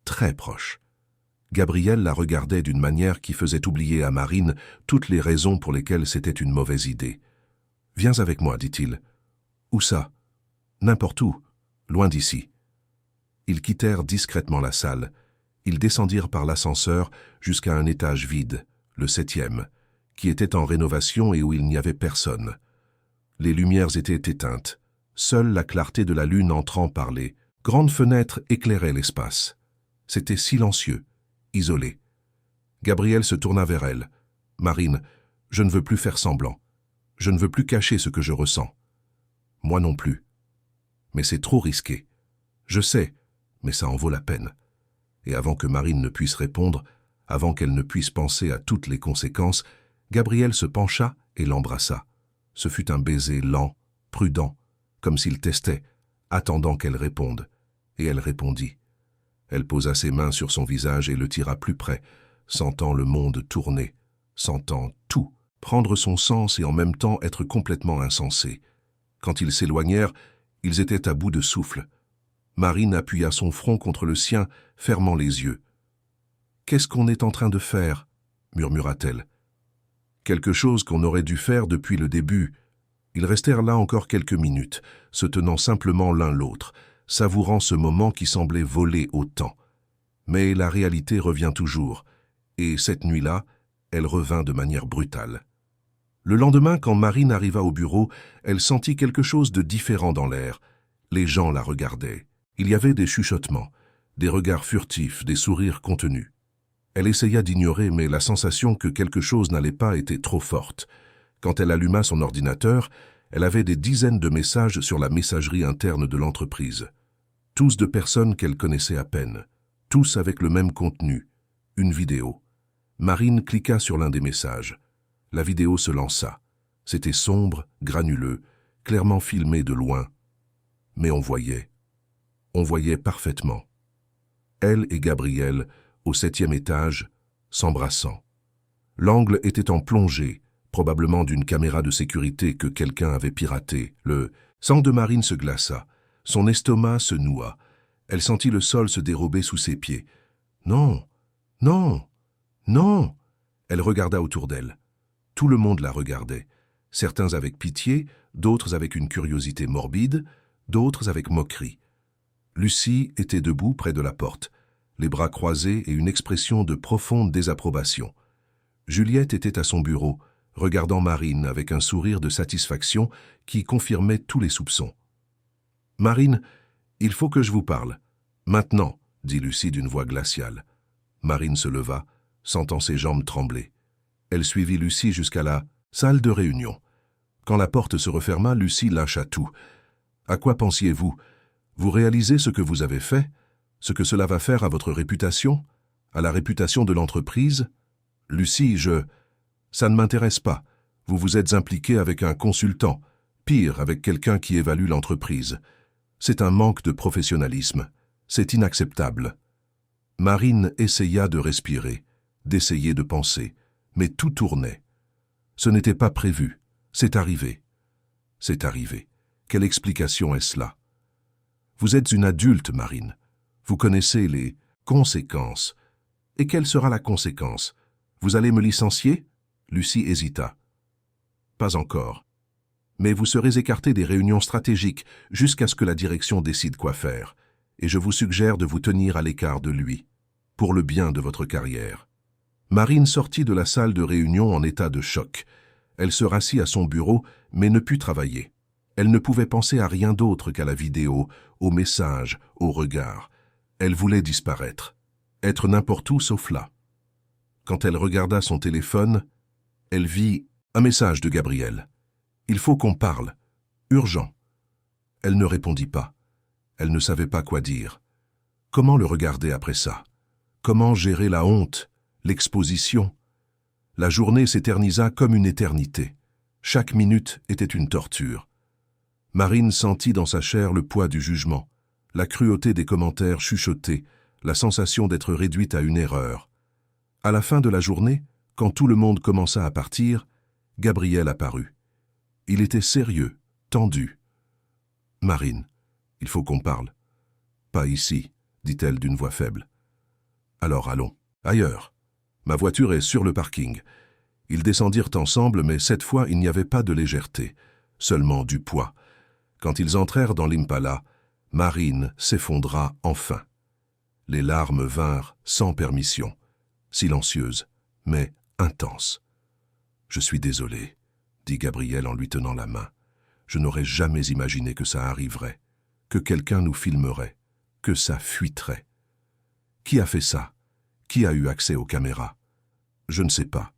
Très proches. Gabriel la regardait d'une manière qui faisait oublier à Marine toutes les raisons pour lesquelles c'était une mauvaise idée. « Viens avec moi, dit-il. »« Où ça ?»« N'importe où, loin d'ici. » Ils quittèrent discrètement la salle. Ils descendirent par l'ascenseur jusqu'à un étage vide, le 7e, qui était en rénovation et où il n'y avait personne. Les lumières étaient éteintes. Seule la clarté de la lune entrant par les grandes fenêtres éclairait l'espace. C'était silencieux, isolé. Gabriel se tourna vers elle. « Marine, je ne veux plus faire semblant. Je ne veux plus cacher ce que je ressens. Moi non plus. Mais c'est trop risqué. Je sais, mais ça en vaut la peine. » Et avant que Marine ne puisse répondre, avant qu'elle ne puisse penser à toutes les conséquences, Gabriel se pencha et l'embrassa. Ce fut un baiser lent, prudent, comme s'il testait, attendant qu'elle réponde. Et elle répondit. Elle posa ses mains sur son visage et le tira plus près, sentant le monde tourner, sentant tout, prendre son sens et en même temps être complètement insensé. Quand ils s'éloignèrent, ils étaient à bout de souffle. Marine appuya son front contre le sien, fermant les yeux. « Qu'est-ce qu'on est en train de faire ?» murmura-t-elle. « Quelque chose qu'on aurait dû faire depuis le début. » Ils restèrent là encore quelques minutes, se tenant simplement l'un l'autre, savourant ce moment qui semblait voler au temps. Mais la réalité revient toujours, et cette nuit-là, elle revint de manière brutale. Le lendemain, quand Marine arriva au bureau, elle sentit quelque chose de différent dans l'air. Les gens la regardaient. Il y avait des chuchotements, des regards furtifs, des sourires contenus. Elle essaya d'ignorer, mais la sensation que quelque chose n'allait pas était trop forte. Quand elle alluma son ordinateur, elle avait des dizaines de messages sur la messagerie interne de l'entreprise. Tous de personnes qu'elle connaissait à peine. Tous avec le même contenu, une vidéo. Marine cliqua sur l'un des messages. La vidéo se lança. C'était sombre, granuleux, clairement filmé de loin. Mais on voyait parfaitement. Elle et Gabriel, au 7e étage, s'embrassant. L'angle était en plongée, probablement d'une caméra de sécurité que quelqu'un avait piratée. Le sang de Marine se glaça. Son estomac se noua. Elle sentit le sol se dérober sous ses pieds. « Non, non, non !» Elle regarda autour d'elle. Tout le monde la regardait. Certains avec pitié, d'autres avec une curiosité morbide, d'autres avec moquerie. Lucie était debout près de la porte, les bras croisés et une expression de profonde désapprobation. Juliette était à son bureau, regardant Marine avec un sourire de satisfaction qui confirmait tous les soupçons. « Marine, il faut que je vous parle. Maintenant, » dit Lucie d'une voix glaciale. Marine se leva, sentant ses jambes trembler. Elle suivit Lucie jusqu'à la salle de réunion. Quand la porte se referma, Lucie lâcha tout. « À quoi pensiez-vous ? Vous réalisez ce que vous avez fait ? Ce que cela va faire à votre réputation ? À la réputation de l'entreprise ? Lucie, ça ne m'intéresse pas. Vous vous êtes impliquée avec un consultant, pire, avec quelqu'un qui évalue l'entreprise. C'est un manque de professionnalisme. C'est inacceptable. » Marine essaya de respirer, d'essayer de penser, mais tout tournait. Ce n'était pas prévu, c'est arrivé. C'est arrivé. Quelle explication est-ce là? Vous êtes une adulte, Marine. Vous connaissez les conséquences. Et quelle sera la conséquence? Vous allez me licencier? Lucie hésita. Pas encore. Mais vous serez écarté des réunions stratégiques jusqu'à ce que la direction décide quoi faire. Et je vous suggère de vous tenir à l'écart de lui, pour le bien de votre carrière. Marine sortit de la salle de réunion en état de choc. Elle se rassit à son bureau, mais ne put travailler. Elle ne pouvait penser à rien d'autre qu'à la vidéo, aux messages, aux regards. Elle voulait disparaître, être n'importe où sauf là. Quand elle regarda son téléphone, elle vit un message de Gabriel. « Il faut qu'on parle. Urgent. » Elle ne répondit pas. Elle ne savait pas quoi dire. Comment le regarder après ça? Comment gérer la honte, l'exposition? La journée s'éternisa comme une éternité. Chaque minute était une torture. Marine sentit dans sa chair le poids du jugement, la cruauté des commentaires chuchotés, la sensation d'être réduite à une erreur. À la fin de la journée, quand tout le monde commença à partir, Gabriel apparut. Il était sérieux, tendu. « Marine, il faut qu'on parle. »« Pas ici, » dit-elle d'une voix faible. « Alors allons, ailleurs. Ma voiture est sur le parking. » Ils descendirent ensemble, mais cette fois il n'y avait pas de légèreté, seulement du poids. Quand ils entrèrent dans l'Impala, Marine s'effondra enfin. Les larmes vinrent sans permission, silencieuses, mais intenses. « Je suis désolé, » dit Gabriel en lui tenant la main. « Je n'aurais jamais imaginé que ça arriverait, que quelqu'un nous filmerait, que ça fuiterait. Qui a fait ça? Qui a eu accès aux caméras? Je ne sais pas,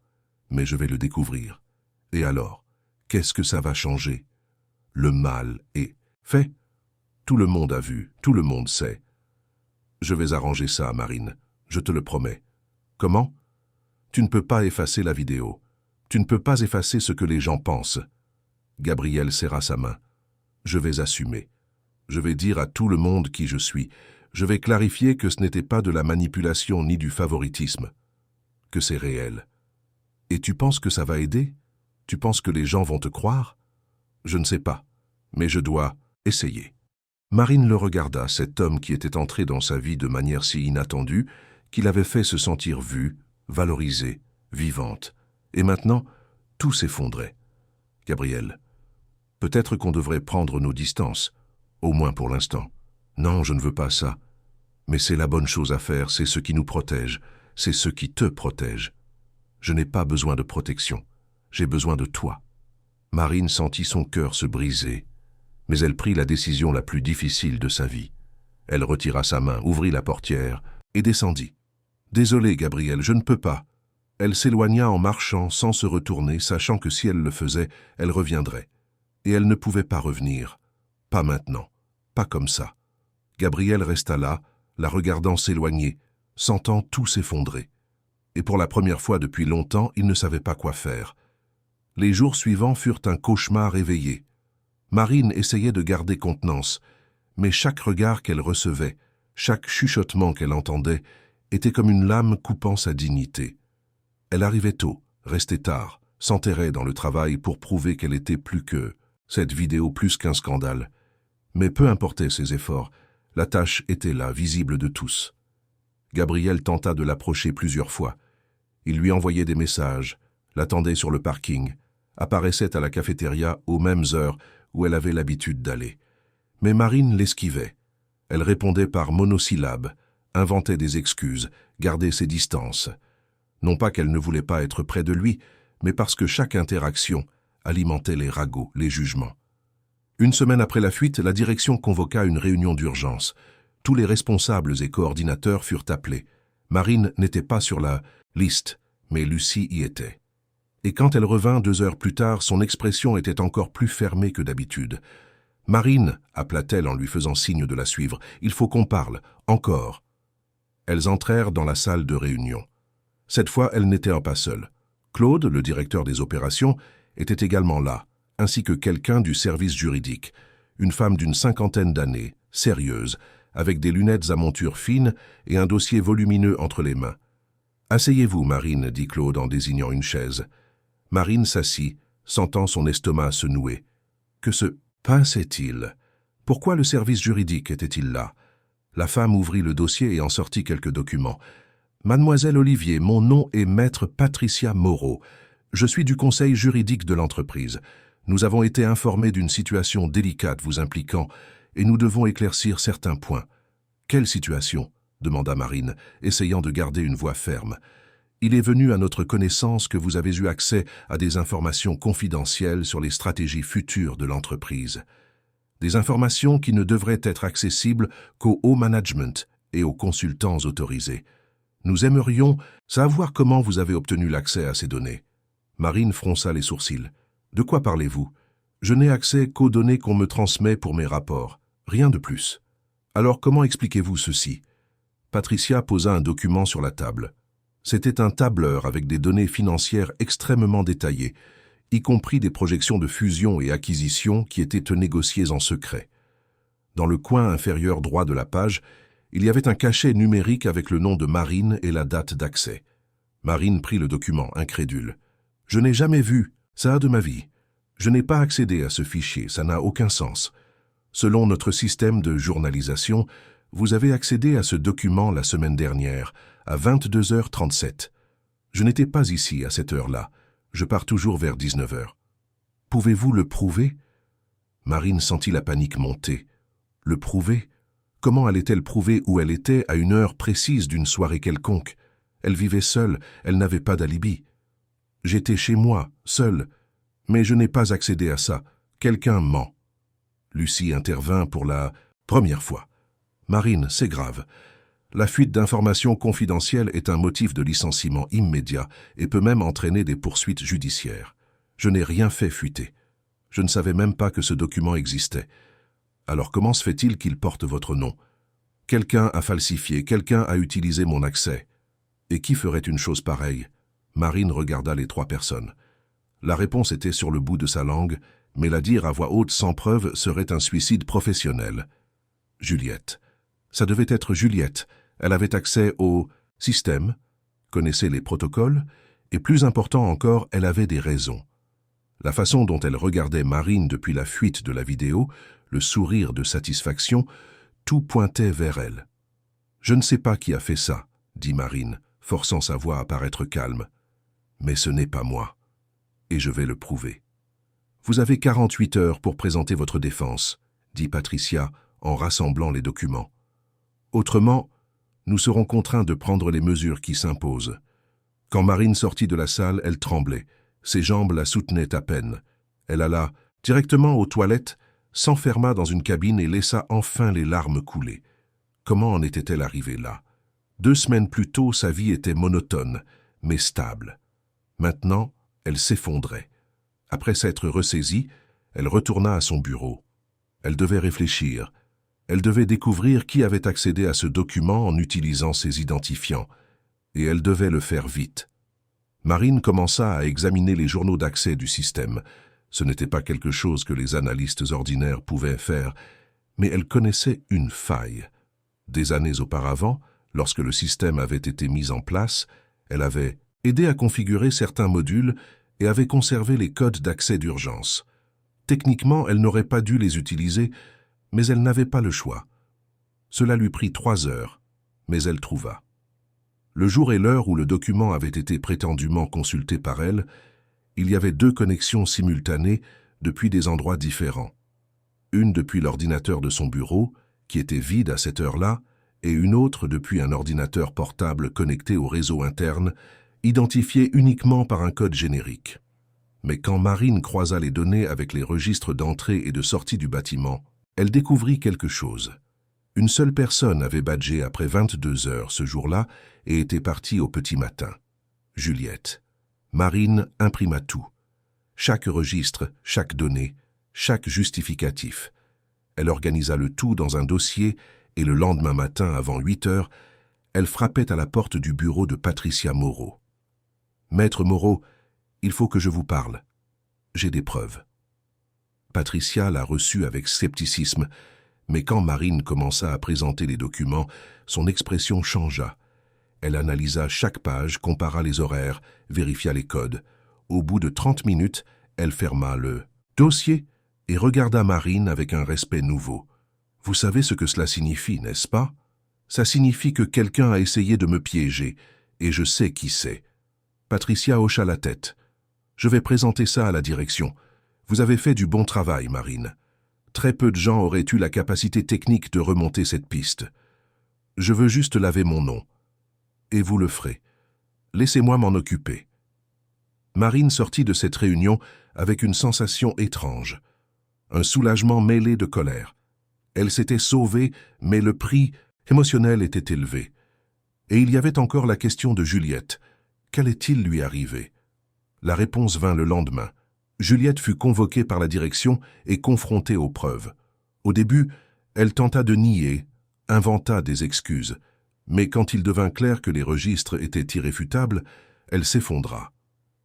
mais je vais le découvrir. Et alors, qu'est-ce que ça va changer? Le mal est fait. Tout le monde a vu, tout le monde sait. Je vais arranger ça, Marine, je te le promets. Comment? Tu ne peux pas effacer la vidéo. Tu ne peux pas effacer ce que les gens pensent. » Gabriel serra sa main. « Je vais assumer. Je vais dire à tout le monde qui je suis. Je vais clarifier que ce n'était pas de la manipulation ni du favoritisme. Que c'est réel. Et tu penses que ça va aider? Tu penses que les gens vont te croire? Je ne sais pas, mais je dois essayer. » Marine le regarda, cet homme qui était entré dans sa vie de manière si inattendue, qui l'avait fait se sentir vue, valorisée, vivante. Et maintenant, tout s'effondrait. « Gabriel, peut-être qu'on devrait prendre nos distances, au moins pour l'instant. Non, je ne veux pas ça. Mais c'est la bonne chose à faire, c'est ce qui nous protège, c'est ce qui te protège. Je n'ai pas besoin de protection, j'ai besoin de toi. » Marine sentit son cœur se briser, mais elle prit la décision la plus difficile de sa vie. Elle retira sa main, ouvrit la portière et descendit. « Désolé, Gabriel, je ne peux pas. » Elle s'éloigna en marchant sans se retourner, sachant que si elle le faisait, elle reviendrait. Et elle ne pouvait pas revenir. Pas maintenant. Pas comme ça. Gabriel resta là, la regardant s'éloigner, sentant tout s'effondrer. Et pour la première fois depuis longtemps, il ne savait pas quoi faire. Les jours suivants furent un cauchemar éveillé. Marine essayait de garder contenance, mais chaque regard qu'elle recevait, chaque chuchotement qu'elle entendait, était comme une lame coupant sa dignité. Elle arrivait tôt, restait tard, s'enterrait dans le travail pour prouver qu'elle était plus que cette vidéo, plus qu'un scandale. Mais peu importait ses efforts, la tâche était là, visible de tous. Gabriel tenta de l'approcher plusieurs fois. Il lui envoyait des messages, l'attendait sur le parking, apparaissait à la cafétéria aux mêmes heures où elle avait l'habitude d'aller. Mais Marine l'esquivait. Elle répondait par monosyllabes, inventait des excuses, gardait ses distances. Non pas qu'elle ne voulait pas être près de lui, mais parce que chaque interaction alimentait les ragots, les jugements. Une semaine après la fuite, la direction convoqua une réunion d'urgence. Tous les responsables et coordinateurs furent appelés. Marine n'était pas sur la liste, mais Lucie y était. Et quand elle revint 2 heures plus tard, son expression était encore plus fermée que d'habitude. « Marine » appela-t-elle en lui faisant signe de la suivre. « Il faut qu'on parle, encore. » Elles entrèrent dans la salle de réunion. Cette fois, elles n'étaient pas seules. Claude, le directeur des opérations, était également là, ainsi que quelqu'un du service juridique, une femme d'une 50aine d'années, sérieuse, avec des lunettes à monture fine et un dossier volumineux entre les mains. « Asseyez-vous, Marine, dit Claude en désignant une chaise. Marine s'assit, sentant son estomac se nouer. Que se passait-il? Pourquoi le service juridique était-il là? La femme ouvrit le dossier et en sortit quelques documents. « Mademoiselle Olivier, mon nom est Maître Patricia Moreau. Je suis du conseil juridique de l'entreprise. Nous avons été informés d'une situation délicate vous impliquant et nous devons éclaircir certains points. »« Quelle situation ?» demanda Marine, essayant de garder une voix ferme. « Il est venu à notre connaissance que vous avez eu accès à des informations confidentielles sur les stratégies futures de l'entreprise. Des informations qui ne devraient être accessibles qu'au haut management et aux consultants autorisés. Nous aimerions savoir comment vous avez obtenu l'accès à ces données. » Marine fronça les sourcils. « De quoi parlez-vous? Je n'ai accès qu'aux données qu'on me transmet pour mes rapports. Rien de plus. Alors comment expliquez-vous ceci ?» Patricia posa un document sur la table. C'était un tableur avec des données financières extrêmement détaillées, y compris des projections de fusion et acquisition qui étaient négociées en secret. Dans le coin inférieur droit de la page, il y avait un cachet numérique avec le nom de Marine et la date d'accès. Marine prit le document, incrédule. « Je n'ai jamais vu ça de ma vie. Je n'ai pas accédé à ce fichier, ça n'a aucun sens. Selon notre système de journalisation, vous avez accédé à ce document la semaine dernière, à 22h37. Je n'étais pas ici à cette heure-là. Je pars toujours vers 19h. Pouvez-vous le prouver ?» Marine sentit la panique monter. Le prouver? Comment allait-elle prouver où elle était à une heure précise d'une soirée quelconque? Elle vivait seule, elle n'avait pas d'alibi. « J'étais chez moi, seule, mais je n'ai pas accédé à ça. Quelqu'un ment. » Lucie intervint pour la première fois. « Marine, c'est grave. La fuite d'informations confidentielles est un motif de licenciement immédiat et peut même entraîner des poursuites judiciaires. Je n'ai rien fait fuiter. Je ne savais même pas que ce document existait. Alors comment se fait-il qu'il porte votre nom? Quelqu'un a falsifié, quelqu'un a utilisé mon accès. Et qui ferait une chose pareille? » Marine regarda les trois personnes. La réponse était sur le bout de sa langue, mais la dire à voix haute sans preuve serait un suicide professionnel. Juliette. Ça devait être Juliette. Elle avait accès au système, connaissait les protocoles, et plus important encore, elle avait des raisons. La façon dont elle regardait Marine depuis la fuite de la vidéo, le sourire de satisfaction, tout pointait vers elle. « Je ne sais pas qui a fait ça, » dit Marine, forçant sa voix à paraître calme. « Mais ce n'est pas moi, et je vais le prouver. »« Vous avez 48 heures pour présenter votre défense, » dit Patricia en rassemblant les documents. « Autrement, nous serons contraints de prendre les mesures qui s'imposent. » Quand Marine sortit de la salle, elle tremblait. Ses jambes la soutenaient à peine. Elle alla directement aux toilettes, s'enferma dans une cabine et laissa enfin les larmes couler. Comment en était-elle arrivée là? 2 semaines plus tôt, sa vie était monotone, mais stable. Maintenant, elle s'effondrait. Après s'être ressaisie, elle retourna à son bureau. Elle devait réfléchir. Elle devait découvrir qui avait accédé à ce document en utilisant ses identifiants. Et elle devait le faire vite. Marine commença à examiner les journaux d'accès du système. Ce n'était pas quelque chose que les analystes ordinaires pouvaient faire, mais elle connaissait une faille. Des années auparavant, lorsque le système avait été mis en place, elle avait aidé à configurer certains modules et avait conservé les codes d'accès d'urgence. Techniquement, elle n'aurait pas dû les utiliser, mais elle n'avait pas le choix. Cela lui prit 3 heures, mais elle trouva. Le jour et l'heure où le document avait été prétendument consulté par elle, il y avait 2 connexions simultanées depuis des endroits différents. Une depuis l'ordinateur de son bureau, qui était vide à cette heure-là, et une autre depuis un ordinateur portable connecté au réseau interne, identifié uniquement par un code générique. Mais quand Marine croisa les données avec les registres d'entrée et de sortie du bâtiment, elle découvrit quelque chose. Une seule personne avait badgé après 22 heures ce jour-là et était partie au petit matin. Juliette. Marine imprima tout. Chaque registre, chaque donnée, chaque justificatif. Elle organisa le tout dans un dossier et le lendemain matin, avant 8 heures, elle frappait à la porte du bureau de Patricia Moreau. « Maître Moreau, il faut que je vous parle. J'ai des preuves. » Patricia la reçut avec scepticisme, Mais quand Marine commença à présenter les documents, son expression changea. Elle analysa chaque page, compara les horaires, vérifia les codes. Au bout de 30 minutes, elle ferma le dossier et regarda Marine avec un respect nouveau. « Vous savez ce que cela signifie, n'est-ce pas? Ça signifie que quelqu'un a essayé de me piéger, et je sais qui c'est. » Patricia hocha la tête. « Je vais présenter ça à la direction. Vous avez fait du bon travail, Marine. Très peu de gens auraient eu la capacité technique de remonter cette piste. Je veux juste laver mon nom. Et vous le ferez. Laissez-moi m'en occuper. » Marine sortit de cette réunion avec une sensation étrange. Un soulagement mêlé de colère. Elle s'était sauvée, mais le prix émotionnel était élevé. Et il y avait encore la question de Juliette. Qu'allait-il lui arriver? La réponse vint le lendemain. Juliette fut convoquée par la direction et confrontée aux preuves. Au début, elle tenta de nier, inventa des excuses. Mais quand il devint clair que les registres étaient irréfutables, elle s'effondra.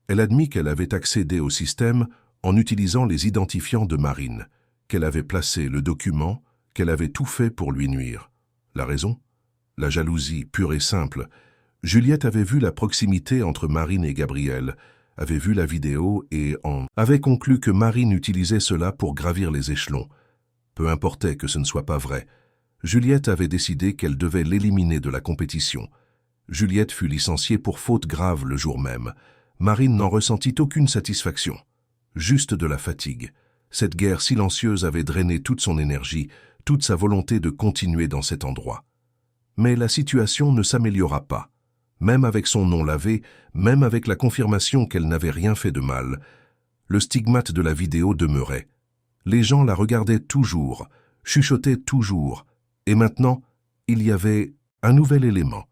Elle admit qu'elle avait accédé au système en utilisant les identifiants de Marine, qu'elle avait placé le document, qu'elle avait tout fait pour lui nuire. La raison? La jalousie pure et simple. Juliette avait vu la proximité entre Marine et Gabriel, avait vu la vidéo et avait conclu que Marine utilisait cela pour gravir les échelons. Peu importait que ce ne soit pas vrai. Juliette avait décidé qu'elle devait l'éliminer de la compétition. Juliette fut licenciée pour faute grave le jour même. Marine n'en ressentit aucune satisfaction, juste de la fatigue. Cette guerre silencieuse avait drainé toute son énergie, toute sa volonté de continuer dans cet endroit. Mais la situation ne s'améliora pas. Même avec son nom lavé, même avec la confirmation qu'elle n'avait rien fait de mal, le stigmate de la vidéo demeurait. Les gens la regardaient toujours, chuchotaient toujours, et maintenant, il y avait un nouvel élément.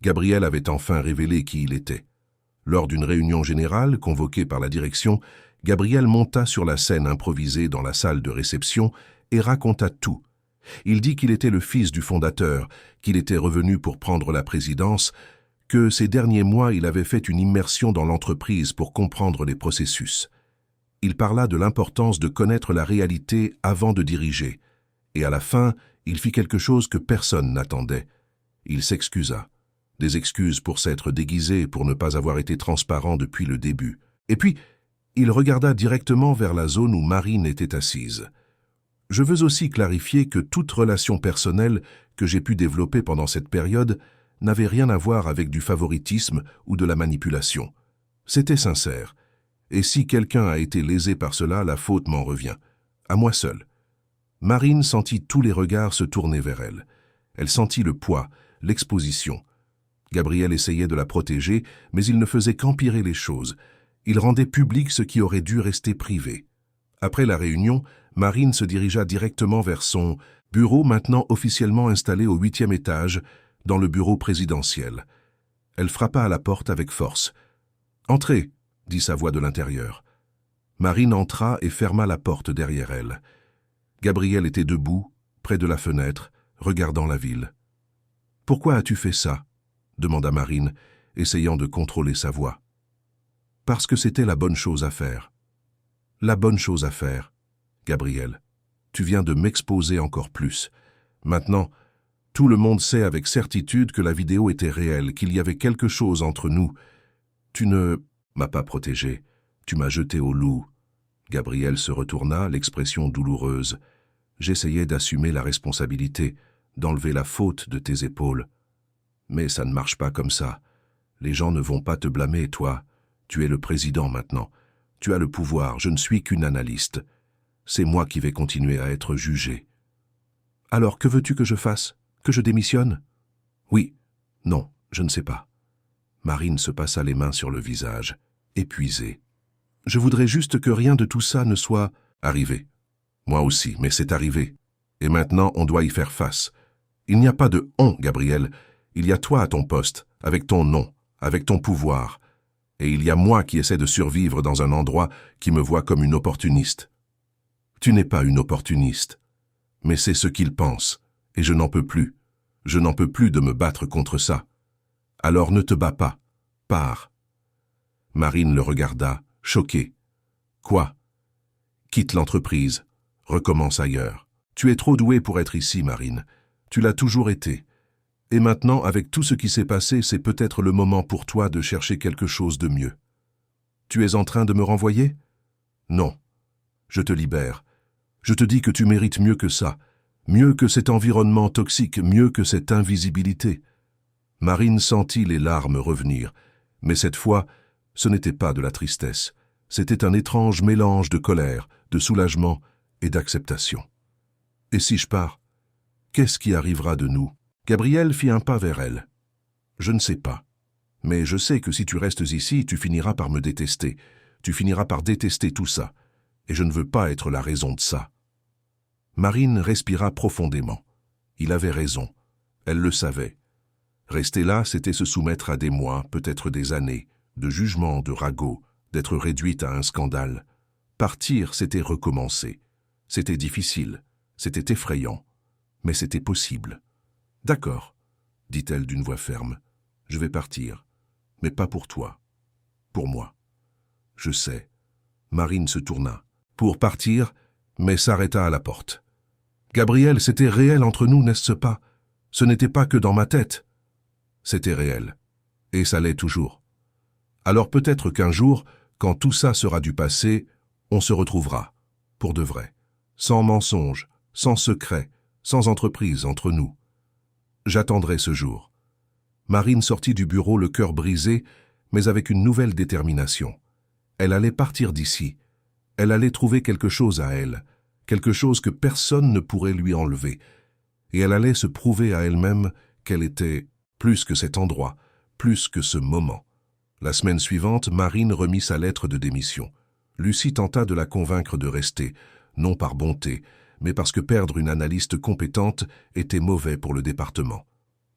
Gabriel avait enfin révélé qui il était. Lors d'une réunion générale convoquée par la direction, Gabriel monta sur la scène improvisée dans la salle de réception et raconta tout. Il dit qu'il était le fils du fondateur, qu'il était revenu pour prendre la présidence, que ces derniers mois il avait fait une immersion dans l'entreprise pour comprendre les processus. Il parla de l'importance de connaître la réalité avant de diriger, et à la fin, il fit quelque chose que personne n'attendait. Il s'excusa. Des excuses pour s'être déguisé, pour ne pas avoir été transparent depuis le début. Et puis, il regarda directement vers la zone où Marine était assise. Je veux aussi clarifier que toute relation personnelle que j'ai pu développer pendant cette période n'avait rien à voir avec du favoritisme ou de la manipulation. C'était sincère. Et si quelqu'un a été lésé par cela, la faute m'en revient. À moi seul. Marine sentit tous les regards se tourner vers elle. Elle sentit le poids, l'exposition. Gabriel essayait de la protéger, mais il ne faisait qu'empirer les choses. Il rendait public ce qui aurait dû rester privé. Après la réunion, Marine se dirigea directement vers son bureau, maintenant officiellement installé au 8e étage, dans le bureau présidentiel. Elle frappa à la porte avec force. « Entrez !» dit sa voix de l'intérieur. Marine entra et ferma la porte derrière elle. Gabriel était debout, près de la fenêtre, regardant la ville. « Pourquoi as-tu fait ça ?» demanda Marine, essayant de contrôler sa voix. « Parce que c'était la bonne chose à faire. »« La bonne chose à faire, Gabriel. Tu viens de m'exposer encore plus. Maintenant, tout le monde sait avec certitude que la vidéo était réelle, qu'il y avait quelque chose entre nous. Tu ne m'as pas protégé. Tu m'as jeté au loup. » Gabriel se retourna, l'expression douloureuse. « J'essayais d'assumer la responsabilité, d'enlever la faute de tes épaules. Mais ça ne marche pas comme ça. Les gens ne vont pas te blâmer, toi. Tu es le président maintenant. Tu as le pouvoir, je ne suis qu'une analyste. C'est moi qui vais continuer à être jugé. » « Alors, que veux-tu que je fasse? Que je démissionne? »« Oui. Non, je ne sais pas. » Marine se passa les mains sur le visage, épuisée. « Je voudrais juste que rien de tout ça ne soit arrivé. Moi aussi, mais c'est arrivé. Et maintenant, on doit y faire face. Il n'y a pas de « on », Gabriel. Il y a toi à ton poste, avec ton nom, avec ton pouvoir. Et il y a moi qui essaie de survivre dans un endroit qui me voit comme une opportuniste. Tu n'es pas une opportuniste. Mais c'est ce qu'ils pensent, et je n'en peux plus. Je n'en peux plus de me battre contre ça. Alors ne te bats pas. Pars. » Marine le regarda, choquée. « Quoi ? Quitte l'entreprise. Recommence ailleurs. Tu es trop douée pour être ici, Marine. Tu l'as toujours été. Et maintenant, avec tout ce qui s'est passé, c'est peut-être le moment pour toi de chercher quelque chose de mieux. Tu es en train de me renvoyer? Non. Je te libère. Je te dis que tu mérites mieux que ça, mieux que cet environnement toxique, mieux que cette invisibilité. Marine sentit les larmes revenir, mais cette fois, ce n'était pas de la tristesse. C'était un étrange mélange de colère, de soulagement et d'acceptation. Et si je pars? Qu'est-ce qui arrivera de nous? Gabriel fit un pas vers elle. Je ne sais pas. Mais je sais que si tu restes ici, tu finiras par me détester. Tu finiras par détester tout ça. Et je ne veux pas être la raison de ça. Marine respira profondément. Il avait raison. Elle le savait. Rester là, c'était se soumettre à des mois, peut-être des années, de jugements, de ragots, d'être réduite à un scandale. Partir, c'était recommencer. C'était difficile, c'était effrayant, mais c'était possible. « D'accord, » dit-elle d'une voix ferme. « Je vais partir, mais pas pour toi, pour moi. » « Je sais. » Marine se tourna. Pour partir, mais s'arrêta à la porte. « Gabriel, c'était réel entre nous, n'est-ce pas? Ce n'était pas que dans ma tête. » C'était réel. Et ça l'est toujours. Alors peut-être qu'un jour, quand tout ça sera du passé, on se retrouvera, pour de vrai, sans mensonge, sans secret, sans entreprise entre nous. J'attendrai ce jour. Marine sortit du bureau le cœur brisé, mais avec une nouvelle détermination. Elle allait partir d'ici. Elle allait trouver quelque chose à elle, quelque chose que personne ne pourrait lui enlever. Et elle allait se prouver à elle-même qu'elle était plus que cet endroit, plus que ce moment. La semaine suivante, Marine remit sa lettre de démission. Lucie tenta de la convaincre de rester, non par bonté, mais parce que perdre une analyste compétente était mauvais pour le département.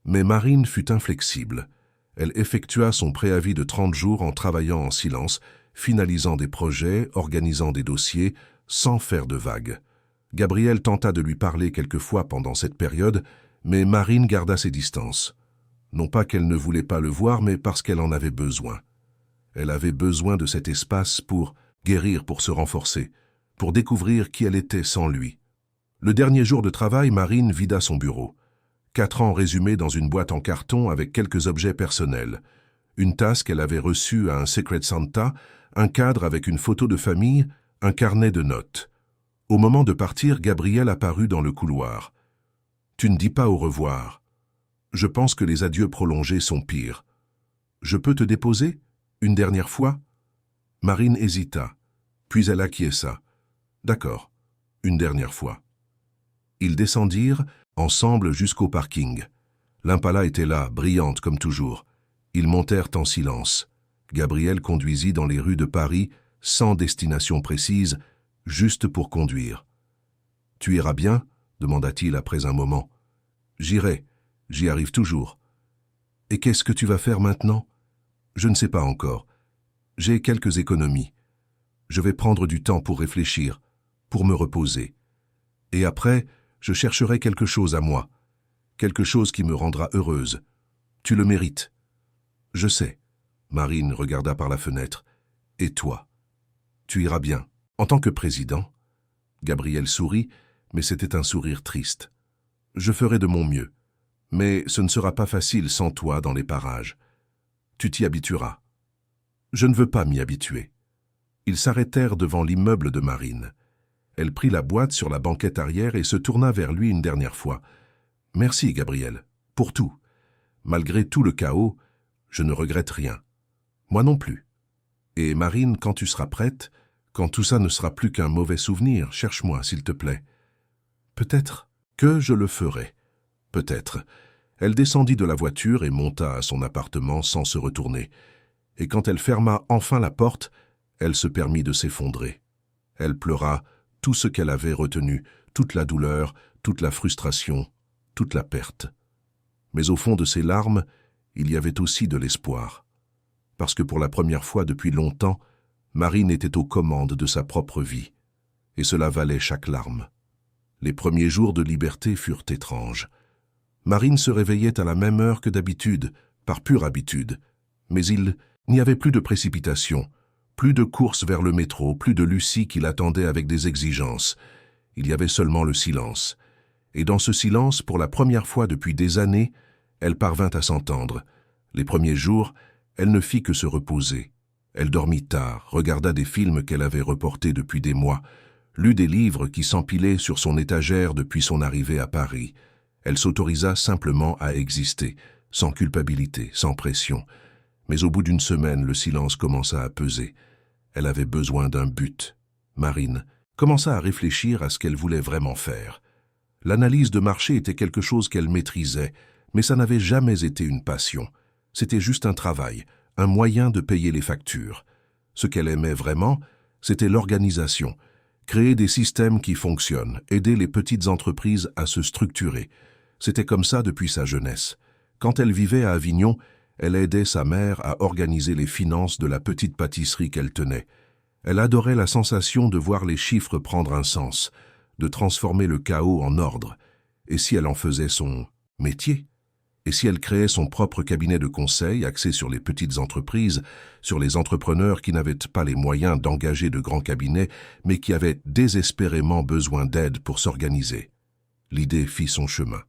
Mais Marine fut inflexible. Elle effectua son préavis de 30 jours en travaillant en silence, finalisant des projets, organisant des dossiers, sans faire de vagues. Gabriel tenta de lui parler quelquefois pendant cette période, mais Marine garda ses distances. Non pas qu'elle ne voulait pas le voir, mais parce qu'elle en avait besoin. Elle avait besoin de cet espace pour guérir, pour se renforcer, pour découvrir qui elle était sans lui. Le dernier jour de travail, Marine vida son bureau. 4 ans résumés dans une boîte en carton avec quelques objets personnels. Une tasse qu'elle avait reçue à un Secret Santa, un cadre avec une photo de famille, un carnet de notes. Au moment de partir, Gabriel apparut dans le couloir. « Tu ne dis pas au revoir. Je pense que les adieux prolongés sont pires. Je peux te déposer? Une dernière fois ?» Marine hésita, puis elle acquiesça. « D'accord, une dernière fois. » Ils descendirent ensemble jusqu'au parking. L'Impala était là, brillante comme toujours. Ils montèrent en silence. Gabriel conduisit dans les rues de Paris, sans destination précise, juste pour conduire. « Tu iras bien ?» demanda-t-il après un moment. « J'irai, j'y arrive toujours. »« Et qu'est-ce que tu vas faire maintenant ?»« Je ne sais pas encore. J'ai quelques économies. Je vais prendre du temps pour réfléchir, pour me reposer. Et après, je chercherai quelque chose à moi, quelque chose qui me rendra heureuse. Tu le mérites. »« Je sais. » Marine regarda par la fenêtre. « Et toi? Tu iras bien. En tant que président ?» Gabriel sourit, mais c'était un sourire triste. « Je ferai de mon mieux, mais ce ne sera pas facile sans toi dans les parages. Tu t'y habitueras. » « Je ne veux pas m'y habituer. » Ils s'arrêtèrent devant l'immeuble de Marine. Elle prit la boîte sur la banquette arrière et se tourna vers lui une dernière fois. « Merci, Gabriel, pour tout. Malgré tout le chaos, je ne regrette rien. Moi non plus. Et Marine, quand tu seras prête, quand tout ça ne sera plus qu'un mauvais souvenir, cherche-moi, s'il te plaît. Peut-être que je le ferai. Peut-être. » Elle descendit de la voiture et monta à son appartement sans se retourner. Et quand elle ferma enfin la porte, elle se permit de s'effondrer. Elle pleura tout ce qu'elle avait retenu, toute la douleur, toute la frustration, toute la perte. Mais au fond de ses larmes, il y avait aussi de l'espoir. Parce que pour la première fois depuis longtemps, Marine était aux commandes de sa propre vie. Et cela valait chaque larme. Les premiers jours de liberté furent étranges. Marine se réveillait à la même heure que d'habitude, par pure habitude. Mais il n'y avait plus de précipitation, plus de course vers le métro, plus de Lucie qui l'attendait avec des exigences. Il y avait seulement le silence. Et dans ce silence, pour la première fois depuis des années, elle parvint à s'entendre. Les premiers jours, elle ne fit que se reposer. Elle dormit tard, regarda des films qu'elle avait reportés depuis des mois, lut des livres qui s'empilaient sur son étagère depuis son arrivée à Paris. Elle s'autorisa simplement à exister, sans culpabilité, sans pression. Mais au bout d'une semaine, le silence commença à peser. Elle avait besoin d'un but. Marine commença à réfléchir à ce qu'elle voulait vraiment faire. L'analyse de marché était quelque chose qu'elle maîtrisait, mais ça n'avait jamais été une passion. C'était juste un travail, un moyen de payer les factures. Ce qu'elle aimait vraiment, c'était l'organisation. Créer des systèmes qui fonctionnent, aider les petites entreprises à se structurer. C'était comme ça depuis sa jeunesse. Quand elle vivait à Avignon, elle aidait sa mère à organiser les finances de la petite pâtisserie qu'elle tenait. Elle adorait la sensation de voir les chiffres prendre un sens, de transformer le chaos en ordre. Et si elle en faisait son métier? Et si elle créait son propre cabinet de conseil axé sur les petites entreprises, sur les entrepreneurs qui n'avaient pas les moyens d'engager de grands cabinets, mais qui avaient désespérément besoin d'aide pour s'organiser? L'idée fit son chemin.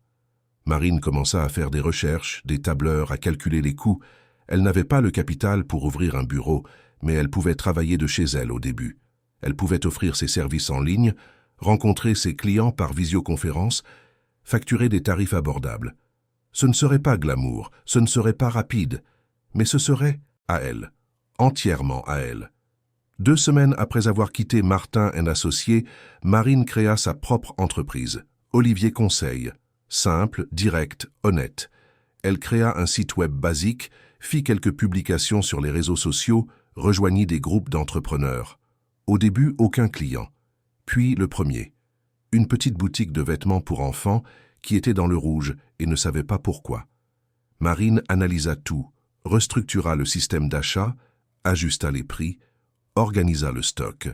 Marine commença à faire des recherches, des tableurs, à calculer les coûts. Elle n'avait pas le capital pour ouvrir un bureau, mais elle pouvait travailler de chez elle au début. Elle pouvait offrir ses services en ligne, rencontrer ses clients par visioconférence, facturer des tarifs abordables. Ce ne serait pas glamour, ce ne serait pas rapide, mais ce serait à elle, entièrement à elle. 2 semaines après avoir quitté Martin & Associés, Marine créa sa propre entreprise, Olivier Conseil. Simple, direct, honnête. Elle créa un site web basique, fit quelques publications sur les réseaux sociaux, rejoignit des groupes d'entrepreneurs. Au début, aucun client. Puis le premier. Une petite boutique de vêtements pour enfants qui était dans le rouge et ne savait pas pourquoi. Marine analysa tout, restructura le système d'achat, ajusta les prix, organisa le stock.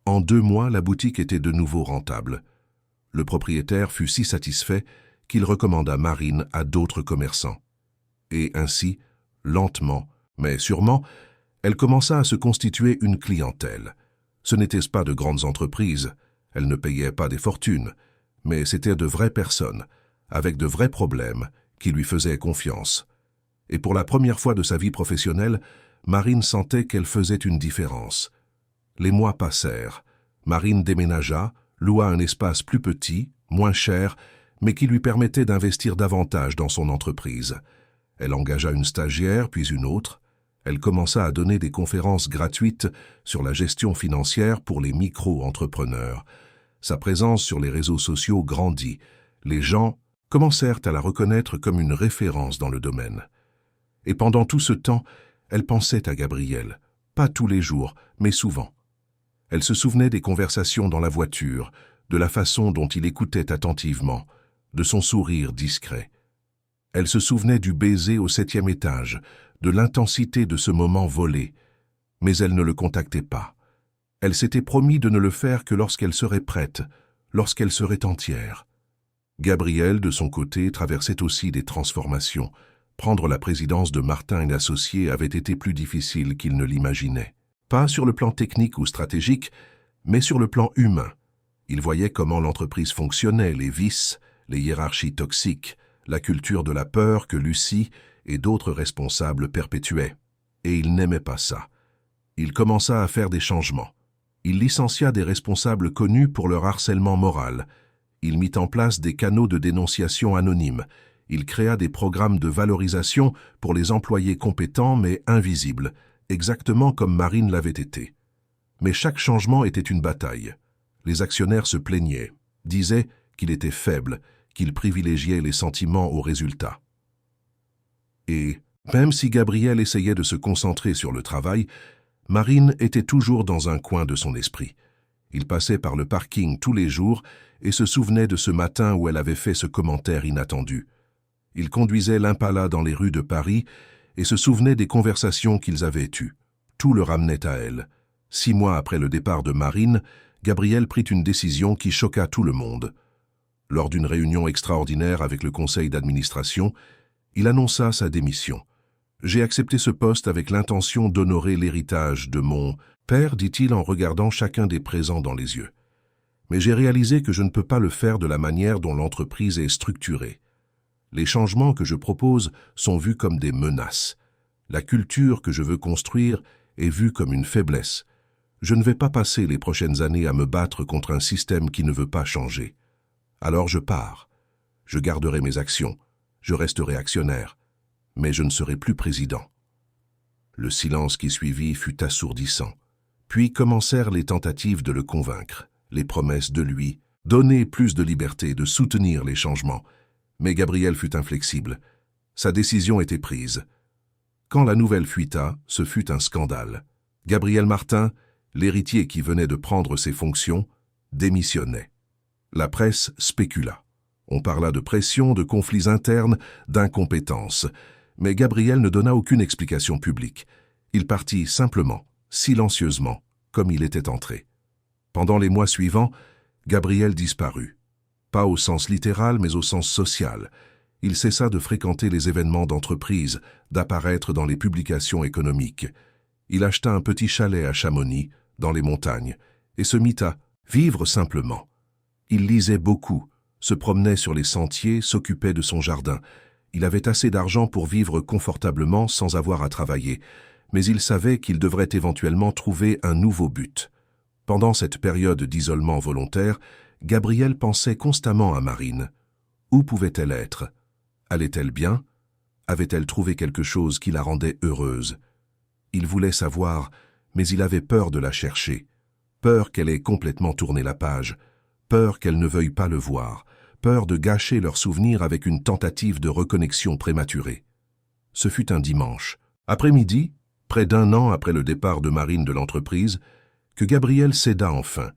En 2 mois, la boutique était de nouveau rentable. Le propriétaire fut si satisfait qu'il recommanda Marine à d'autres commerçants. Et ainsi, lentement, mais sûrement, elle commença à se constituer une clientèle. Ce n'étaient pas de grandes entreprises, elles ne payaient pas des fortunes, mais c'étaient de vraies personnes, avec de vrais problèmes, qui lui faisaient confiance. Et pour la première fois de sa vie professionnelle, Marine sentait qu'elle faisait une différence. Les mois passèrent. Marine déménagea, loua un espace plus petit, moins cher, mais qui lui permettait d'investir davantage dans son entreprise. Elle engagea une stagiaire, puis une autre. Elle commença à donner des conférences gratuites sur la gestion financière pour les micro-entrepreneurs. Sa présence sur les réseaux sociaux grandit. Les gens commencèrent à la reconnaître comme une référence dans le domaine. Et pendant tout ce temps, elle pensait à Gabriel, pas tous les jours, mais souvent. Elle se souvenait des conversations dans la voiture, de la façon dont il écoutait attentivement, de son sourire discret. Elle se souvenait du baiser au 7e étage, de l'intensité de ce moment volé, mais elle ne le contactait pas. Elle s'était promis de ne le faire que lorsqu'elle serait prête, lorsqu'elle serait entière. Gabriel, de son côté, traversait aussi des transformations. Prendre la présidence de Martin & Associés avait été plus difficile qu'il ne l'imaginait. Pas sur le plan technique ou stratégique, mais sur le plan humain. Il voyait comment l'entreprise fonctionnait, les vices, les hiérarchies toxiques, la culture de la peur que Lucie et d'autres responsables perpétuaient. Et il n'aimait pas ça. Il commença à faire des changements. Il licencia des responsables connus pour leur harcèlement moral. Il mit en place des canaux de dénonciation anonymes. Il créa des programmes de valorisation pour les employés compétents mais invisibles, exactement comme Marine l'avait été. Mais chaque changement était une bataille. Les actionnaires se plaignaient, disaient qu'il était faible, qu'il privilégiait les sentiments aux résultats. Et, même si Gabriel essayait de se concentrer sur le travail, Marine était toujours dans un coin de son esprit. Il passait par le parking tous les jours et se souvenait de ce matin où elle avait fait ce commentaire inattendu. Il conduisait l'Impala dans les rues de Paris et se souvenait des conversations qu'ils avaient eues. Tout le ramenait à elle. 6 mois après le départ de Marine, Gabriel prit une décision qui choqua tout le monde. Lors d'une réunion extraordinaire avec le conseil d'administration, il annonça sa démission. « J'ai accepté ce poste avec l'intention d'honorer l'héritage de mon père », dit-il en regardant chacun des présents dans les yeux. Mais j'ai réalisé que je ne peux pas le faire de la manière dont l'entreprise est structurée. Les changements que je propose sont vus comme des menaces. La culture que je veux construire est vue comme une faiblesse. Je ne vais pas passer les prochaines années à me battre contre un système qui ne veut pas changer. Alors je pars. Je garderai mes actions. Je resterai actionnaire. Mais je ne serai plus président. Le silence qui suivit fut assourdissant. Puis commencèrent les tentatives de le convaincre, les promesses de lui, donner plus de liberté, de soutenir les changements. Mais Gabriel fut inflexible. Sa décision était prise. Quand la nouvelle fuita, ce fut un scandale. Gabriel Martin, l'héritier qui venait de prendre ses fonctions, démissionnait. La presse spécula. On parla de pression, de conflits internes, d'incompétence. Mais Gabriel ne donna aucune explication publique. Il partit simplement, silencieusement, comme il était entré. Pendant les mois suivants, Gabriel disparut. Pas au sens littéral, mais au sens social. Il cessa de fréquenter les événements d'entreprise, d'apparaître dans les publications économiques. Il acheta un petit chalet à Chamonix, dans les montagnes, et se mit à vivre simplement. Il lisait beaucoup, se promenait sur les sentiers, s'occupait de son jardin. Il avait assez d'argent pour vivre confortablement sans avoir à travailler, mais il savait qu'il devrait éventuellement trouver un nouveau but. Pendant cette période d'isolement volontaire, Gabriel pensait constamment à Marine. Où pouvait-elle être? Allait-elle bien? Avait-elle trouvé quelque chose qui la rendait heureuse? Il voulait savoir, mais il avait peur de la chercher. Peur qu'elle ait complètement tourné la page. Peur qu'elle ne veuille pas le voir. Peur de gâcher leurs souvenirs avec une tentative de reconnexion prématurée. Ce fut un dimanche, après-midi, près d'un an après le départ de Marine de l'entreprise, que Gabriel céda enfin.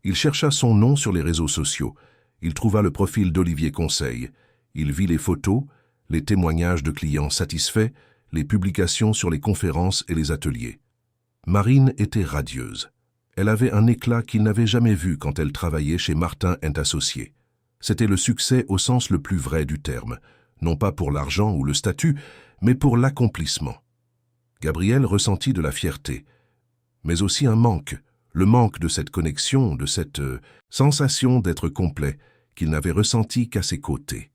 Il chercha son nom sur les réseaux sociaux. Il trouva le profil d'Olivier Conseil. Il vit les photos, les témoignages de clients satisfaits, les publications sur les conférences et les ateliers. Marine était radieuse. Elle avait un éclat qu'il n'avait jamais vu quand elle travaillait chez Martin & Associés. C'était le succès au sens le plus vrai du terme, non pas pour l'argent ou le statut, mais pour l'accomplissement. Gabriel ressentit de la fierté, mais aussi un manque, le manque de cette connexion, de cette sensation d'être complet qu'il n'avait ressenti qu'à ses côtés.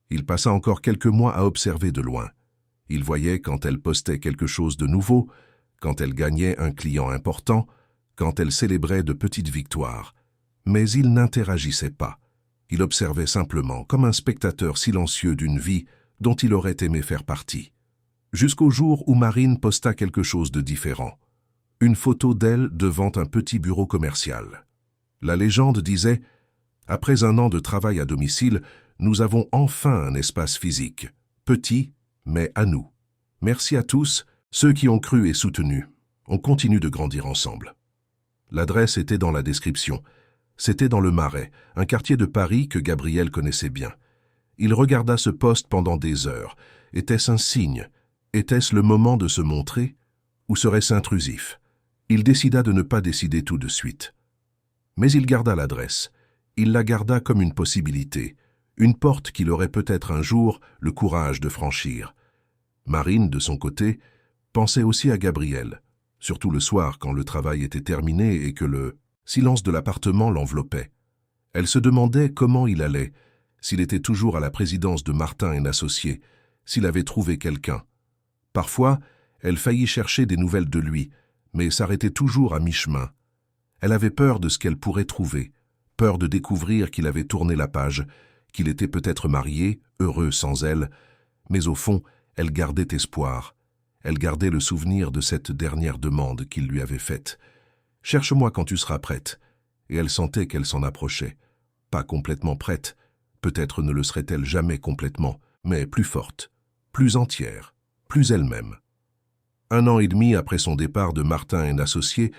Il passa encore quelques mois à observer de loin. Il voyait quand elle postait quelque chose de nouveau, quand elle gagnait un client important, quand elle célébrait de petites victoires. Mais il n'interagissait pas. Il observait simplement, comme un spectateur silencieux d'une vie dont il aurait aimé faire partie. Jusqu'au jour où Marine posta quelque chose de différent. Une photo d'elle devant un petit bureau commercial. La légende disait « Après un an de travail à domicile, nous avons enfin un espace physique, petit, mais à nous. Merci à tous, ceux qui ont cru et soutenu. On continue de grandir ensemble. » L'adresse était dans la description. C'était dans le Marais, un quartier de Paris que Gabriel connaissait bien. Il regarda ce poste pendant des heures. Était-ce un signe? Était-ce le moment de se montrer? Ou serait-ce intrusif? Il décida de ne pas décider tout de suite. Mais il garda l'adresse. Il la garda comme une possibilité, une porte qu'il aurait peut-être un jour le courage de franchir. Marine, de son côté, pensait aussi à Gabriel, surtout le soir quand le travail était terminé et que le silence de l'appartement l'enveloppait. Elle se demandait comment il allait, s'il était toujours à la présidence de Martin & Associés, s'il avait trouvé quelqu'un. Parfois, elle faillit chercher des nouvelles de lui, mais s'arrêtait toujours à mi-chemin. Elle avait peur de ce qu'elle pourrait trouver, peur de découvrir qu'il avait tourné la page, qu'il était peut-être marié, heureux sans elle, mais au fond, elle gardait espoir. Elle gardait le souvenir de cette dernière demande qu'il lui avait faite. « Cherche-moi quand tu seras prête. » Et elle sentait qu'elle s'en approchait. Pas complètement prête, peut-être ne le serait-elle jamais complètement, mais plus forte, plus entière, plus elle-même. 1 an et demi après son départ de Martin & Associés,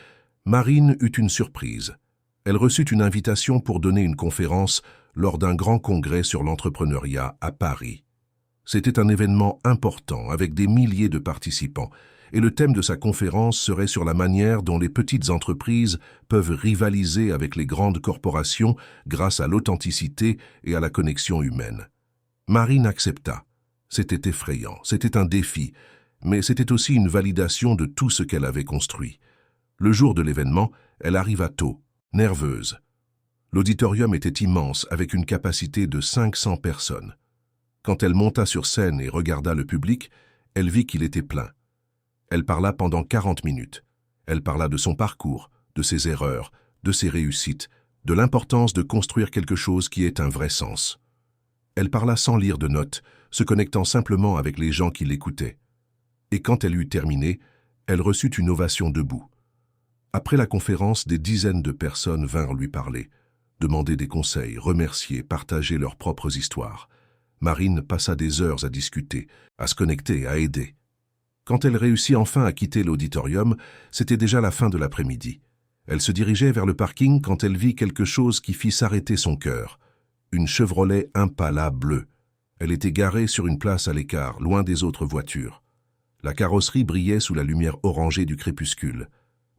Marine eut une surprise. Elle reçut une invitation pour donner une conférence lors d'un grand congrès sur l'entrepreneuriat à Paris. C'était un événement important avec des milliers de participants et le thème de sa conférence serait sur la manière dont les petites entreprises peuvent rivaliser avec les grandes corporations grâce à l'authenticité et à la connexion humaine. Marine accepta. C'était effrayant, c'était un défi, mais c'était aussi une validation de tout ce qu'elle avait construit. Le jour de l'événement, elle arriva tôt, nerveuse. L'auditorium était immense, avec une capacité de 500 personnes. Quand elle monta sur scène et regarda le public, elle vit qu'il était plein. Elle parla pendant 40 minutes. Elle parla de son parcours, de ses erreurs, de ses réussites, de l'importance de construire quelque chose qui ait un vrai sens. Elle parla sans lire de notes, se connectant simplement avec les gens qui l'écoutaient. Et quand elle eut terminé, elle reçut une ovation debout. Après la conférence, des dizaines de personnes vinrent lui parler, demander des conseils, remercier, partager leurs propres histoires. Marine passa des heures à discuter, à se connecter, à aider. Quand elle réussit enfin à quitter l'auditorium, c'était déjà la fin de l'après-midi. Elle se dirigeait vers le parking quand elle vit quelque chose qui fit s'arrêter son cœur. Une Chevrolet Impala bleue. Elle était garée sur une place à l'écart, loin des autres voitures. La carrosserie brillait sous la lumière orangée du crépuscule.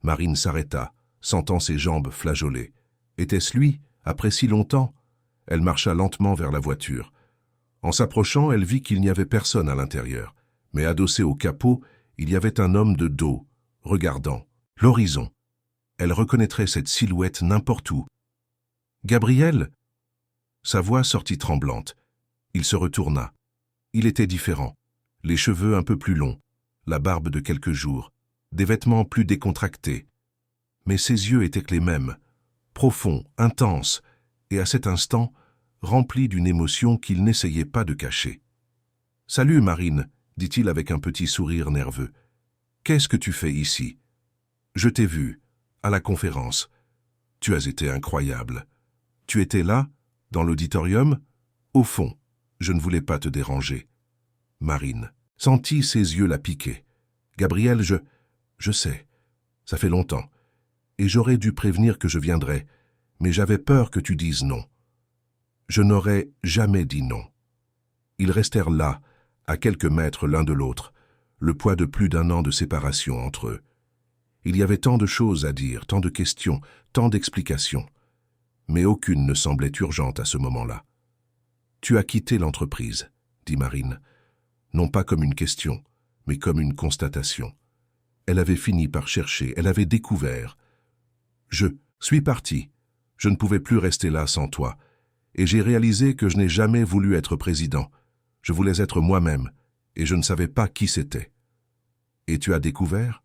Marine s'arrêta, sentant ses jambes flageoler. Était-ce lui, après si longtemps? Elle marcha lentement vers la voiture. En s'approchant, elle vit qu'il n'y avait personne à l'intérieur. Mais adossé au capot, il y avait un homme de dos, regardant l'horizon. Elle reconnaîtrait cette silhouette n'importe où. « Gabriel ?» Sa voix sortit tremblante. Il se retourna. Il était différent. Les cheveux un peu plus longs, la barbe de quelques jours, des vêtements plus décontractés. Mais ses yeux étaient les mêmes, profonds, intenses, et à cet instant, remplis d'une émotion qu'il n'essayait pas de cacher. « Salut, Marine !» dit-il avec un petit sourire nerveux. « Qu'est-ce que tu fais ici? Je t'ai vu, à la conférence. Tu as été incroyable. Tu étais là, dans l'auditorium? Au fond, je ne voulais pas te déranger. » Marine sentit ses yeux la piquer. « Gabriel, je sais, ça fait longtemps, et j'aurais dû prévenir que je viendrais, mais j'avais peur que tu dises non. » Je n'aurais jamais dit non. Ils restèrent là, à quelques mètres l'un de l'autre, le poids de plus d'un an de séparation entre eux. Il y avait tant de choses à dire, tant de questions, tant d'explications. Mais aucune ne semblait urgente à ce moment-là. « Tu as quitté l'entreprise, » dit Marine, non pas comme une question, mais comme une constatation. Elle avait fini par chercher, elle avait découvert. « Je suis parti. Je ne pouvais plus rester là sans toi. Et j'ai réalisé que je n'ai jamais voulu être président. Je voulais être moi-même, et je ne savais pas qui c'était. » « Et tu as découvert ?»«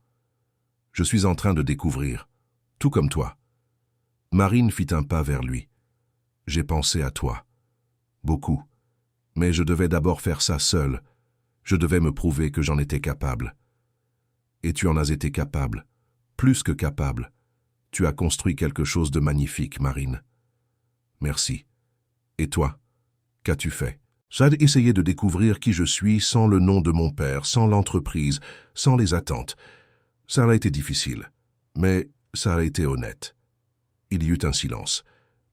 Je suis en train de découvrir, tout comme toi. » Marine fit un pas vers lui. « J'ai pensé à toi. Beaucoup. Mais je devais d'abord faire ça seul. Je devais me prouver que j'en étais capable. Et tu en as été capable, plus que capable. Tu as construit quelque chose de magnifique, Marine. Merci. Et toi, qu'as-tu fait? J'ai essayé de découvrir qui je suis sans le nom de mon père, sans l'entreprise, sans les attentes. Ça a été difficile, mais ça a été honnête. Il y eut un silence,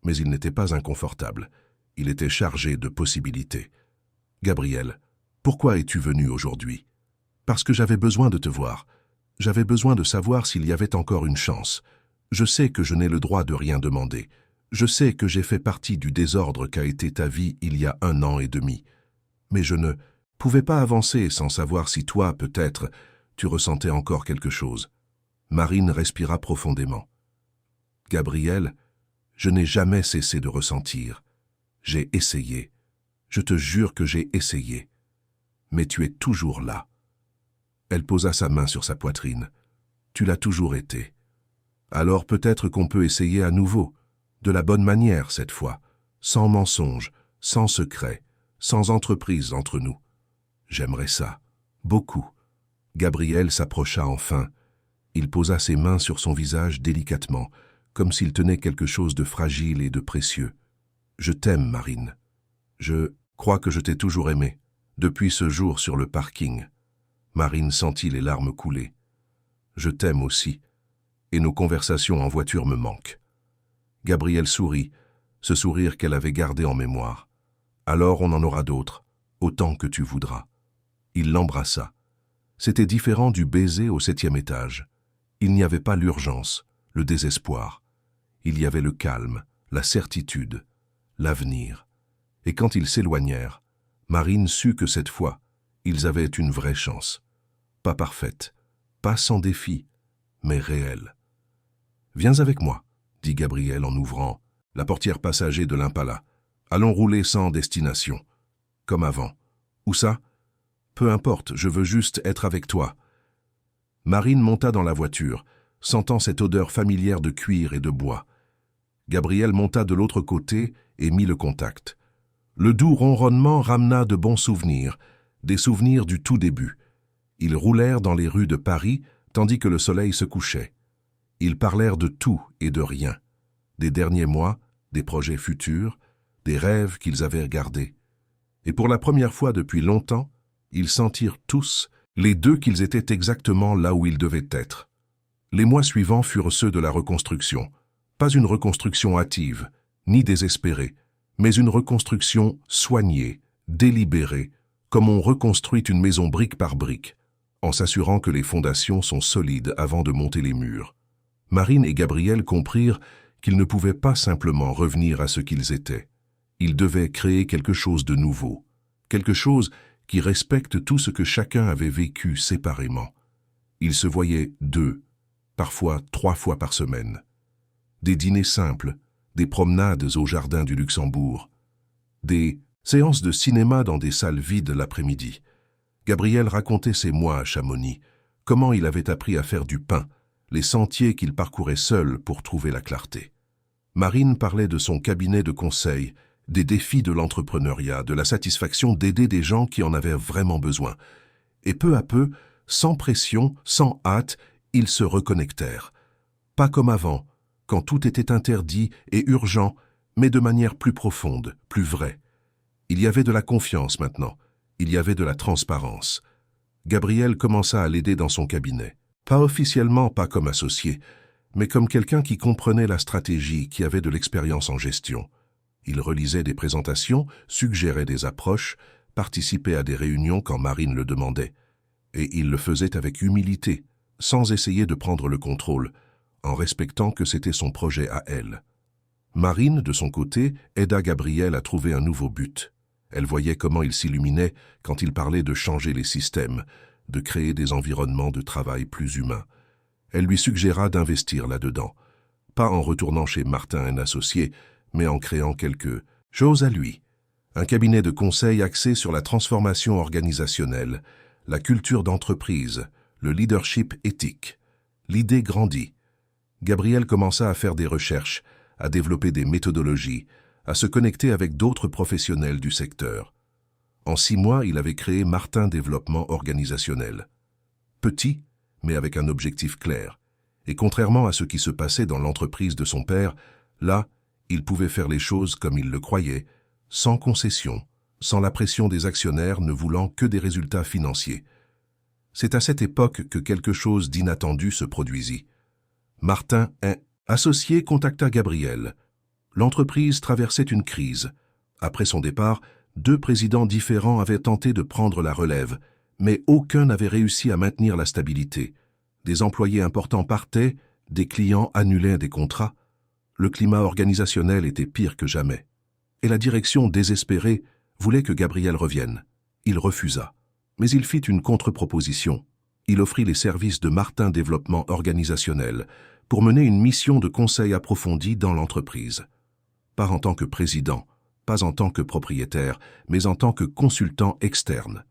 mais il n'était pas inconfortable. Il était chargé de possibilités. « Gabriel, pourquoi es-tu venu aujourd'hui? » « Parce que j'avais besoin de te voir. J'avais besoin de savoir s'il y avait encore une chance. Je sais que je n'ai le droit de rien demander. Je sais que j'ai fait partie du désordre qu'a été ta vie il y a 1 an et demi. Mais je ne pouvais pas avancer sans savoir si toi, peut-être, tu ressentais encore quelque chose. » Marine respira profondément. « Gabriel, je n'ai jamais cessé de ressentir. J'ai essayé. Je te jure que j'ai essayé. Mais tu es toujours là. » Elle posa sa main sur sa poitrine. « Tu l'as toujours été. Alors peut-être qu'on peut essayer à nouveau, de la bonne manière cette fois, sans mensonge, sans secret, sans entreprise entre nous. J'aimerais ça, beaucoup. » Gabriel s'approcha enfin. Il posa ses mains sur son visage délicatement, comme s'il tenait quelque chose de fragile et de précieux. « Je t'aime, Marine. Je crois que je t'ai toujours aimé, depuis ce jour sur le parking. » Marine sentit les larmes couler. « Je t'aime aussi, et nos conversations en voiture me manquent. » Gabriel sourit, ce sourire qu'elle avait gardé en mémoire. « Alors on en aura d'autres, autant que tu voudras. » Il l'embrassa. C'était différent du baiser au 7e étage. Il n'y avait pas l'urgence, le désespoir. Il y avait le calme, la certitude, l'avenir. Et quand ils s'éloignèrent, Marine sut que cette fois, ils avaient une vraie chance. Pas parfaite, pas sans défi, mais réelle. « Viens avec moi, » dit Gabriel en ouvrant La portière passager de l'Impala. Allons rouler sans destination. Comme avant. Où ça? Peu importe, je veux juste être avec toi. Marine monta dans la voiture, sentant cette odeur familière de cuir et de bois. Gabriel monta de l'autre côté et mit le contact. Le doux ronronnement ramena de bons souvenirs, des souvenirs du tout début. Ils roulèrent dans les rues de Paris, tandis que le soleil se couchait. Ils parlèrent de tout et de rien. Des derniers mois, des projets futurs, des rêves qu'ils avaient gardés. Et pour la première fois depuis longtemps, ils sentirent tous, les deux, qu'ils étaient exactement là où ils devaient être. Les mois suivants furent ceux de la reconstruction. Pas une reconstruction hâtive, ni désespérée, mais une reconstruction soignée, délibérée, comme on reconstruit une maison brique par brique, en s'assurant que les fondations sont solides avant de monter les murs. Marine et Gabriel comprirent qu'ils ne pouvaient pas simplement revenir à ce qu'ils étaient. Ils devaient créer quelque chose de nouveau, quelque chose qui respecte tout ce que chacun avait vécu séparément. Ils se voyaient 2, parfois 3 fois par semaine. Des dîners simples, des promenades au jardin du Luxembourg, des séances de cinéma dans des salles vides l'après-midi. Gabriel racontait ses mois à Chamonix, comment il avait appris à faire du pain, les sentiers qu'il parcourait seul pour trouver la clarté. Marine parlait de son cabinet de conseil, des défis de l'entrepreneuriat, de la satisfaction d'aider des gens qui en avaient vraiment besoin. Et peu à peu, sans pression, sans hâte, ils se reconnectèrent. Pas comme avant, quand tout était interdit et urgent, mais de manière plus profonde, plus vraie. Il y avait de la confiance maintenant, il y avait de la transparence. Gabriel commença à l'aider dans son cabinet. Pas officiellement, pas comme associé, mais comme quelqu'un qui comprenait la stratégie, qui avait de l'expérience en gestion. Il relisait des présentations, suggérait des approches, participait à des réunions quand Marine le demandait. Et il le faisait avec humilité, sans essayer de prendre le contrôle, en respectant que c'était son projet à elle. Marine, de son côté, aida Gabriel à trouver un nouveau but. Elle voyait comment il s'illuminait quand il parlait de changer les systèmes, de créer des environnements de travail plus humains. Elle lui suggéra d'investir là-dedans, pas en retournant chez Martin & Associés, mais en créant quelque chose à lui. Un cabinet de conseil axé sur la transformation organisationnelle, la culture d'entreprise, le leadership éthique. L'idée grandit. Gabriel commença à faire des recherches, à développer des méthodologies, à se connecter avec d'autres professionnels du secteur. En 6 mois, il avait créé Martin Développement Organisationnel. Petit, mais avec un objectif clair. Et contrairement à ce qui se passait dans l'entreprise de son père, là, il pouvait faire les choses comme il le croyait, sans concession, sans la pression des actionnaires ne voulant que des résultats financiers. C'est à cette époque que quelque chose d'inattendu se produisit. Martin & Associés contacta Gabriel. L'entreprise traversait une crise. Après son départ, 2 présidents différents avaient tenté de prendre la relève, mais aucun n'avait réussi à maintenir la stabilité. Des employés importants partaient, des clients annulaient des contrats. Le climat organisationnel était pire que jamais. Et la direction, désespérée, voulait que Gabriel revienne. Il refusa. Mais il fit une contre-proposition. Il offrit les services de Martin Développement Organisationnel pour mener une mission de conseil approfondi dans l'entreprise. Pas en tant que président, pas en tant que propriétaire, mais en tant que consultant externe.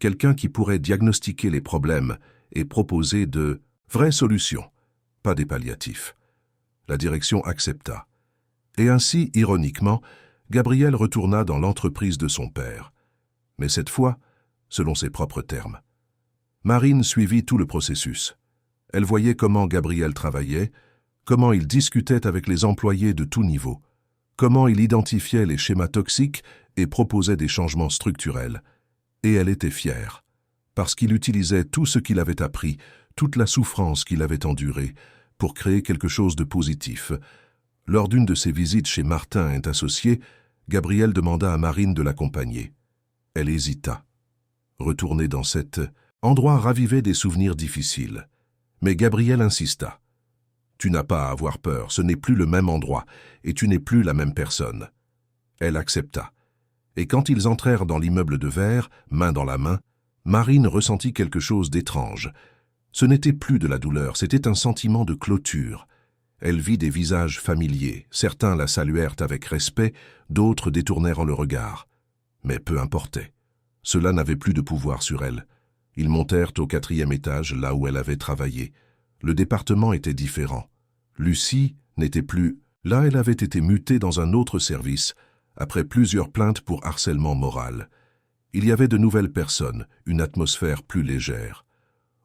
Quelqu'un qui pourrait diagnostiquer les problèmes et proposer de vraies solutions, pas des palliatifs. La direction accepta. Et ainsi, ironiquement, Gabriel retourna dans l'entreprise de son père. Mais cette fois, selon ses propres termes. Marine suivit tout le processus. Elle voyait comment Gabriel travaillait, comment il discutait avec les employés de tout niveau, comment il identifiait les schémas toxiques et proposait des changements structurels. Et elle était fière, parce qu'il utilisait tout ce qu'il avait appris, toute la souffrance qu'il avait endurée, pour créer quelque chose de positif. Lors d'une de ses visites chez Martin & Associés, Gabriel demanda à Marine de l'accompagner. Elle hésita. Retourner dans cet endroit ravivait des souvenirs difficiles. Mais Gabriel insista. « Tu n'as pas à avoir peur, ce n'est plus le même endroit, et tu n'es plus la même personne. » Elle accepta. Et quand ils entrèrent dans l'immeuble de verre, main dans la main, Marine ressentit quelque chose d'étrange. Ce n'était plus de la douleur, c'était un sentiment de clôture. Elle vit des visages familiers. Certains la saluèrent avec respect, d'autres détournèrent le regard. Mais peu importait. Cela n'avait plus de pouvoir sur elle. Ils montèrent au 4e étage, là où elle avait travaillé. Le département était différent. Lucie n'était plus... Là, elle avait été mutée dans un autre service, après plusieurs plaintes pour harcèlement moral. Il y avait de nouvelles personnes, une atmosphère plus légère.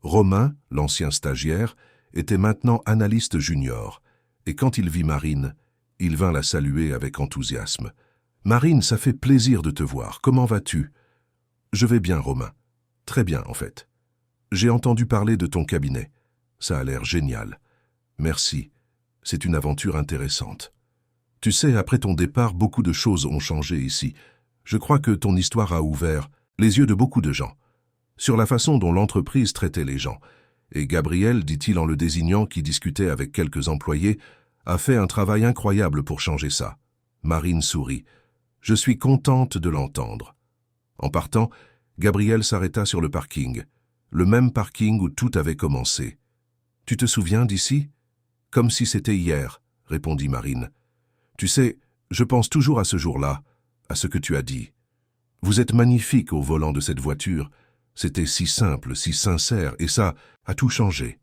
Romain, l'ancien stagiaire, était maintenant analyste junior, et quand il vit Marine, il vint la saluer avec enthousiasme. « Marine, ça fait plaisir de te voir. Comment vas-tu ?»« Je vais bien, Romain. Très bien, en fait. J'ai entendu parler de ton cabinet. Ça a l'air génial. Merci. C'est une aventure intéressante. Tu sais, après ton départ, beaucoup de choses ont changé ici. Je crois que ton histoire a ouvert les yeux de beaucoup de gens, sur la façon dont l'entreprise traitait les gens. Et Gabriel, dit-il en le désignant qui discutait avec quelques employés, a fait un travail incroyable pour changer ça. » Marine sourit. « Je suis contente de l'entendre. » En partant, Gabriel s'arrêta sur le parking, le même parking où tout avait commencé. « Tu te souviens d'ici ?»« Comme si c'était hier, » répondit Marine. « Tu sais, je pense toujours à ce jour-là, à ce que tu as dit. Vous êtes magnifique au volant de cette voiture. C'était si simple, si sincère, et ça a tout changé.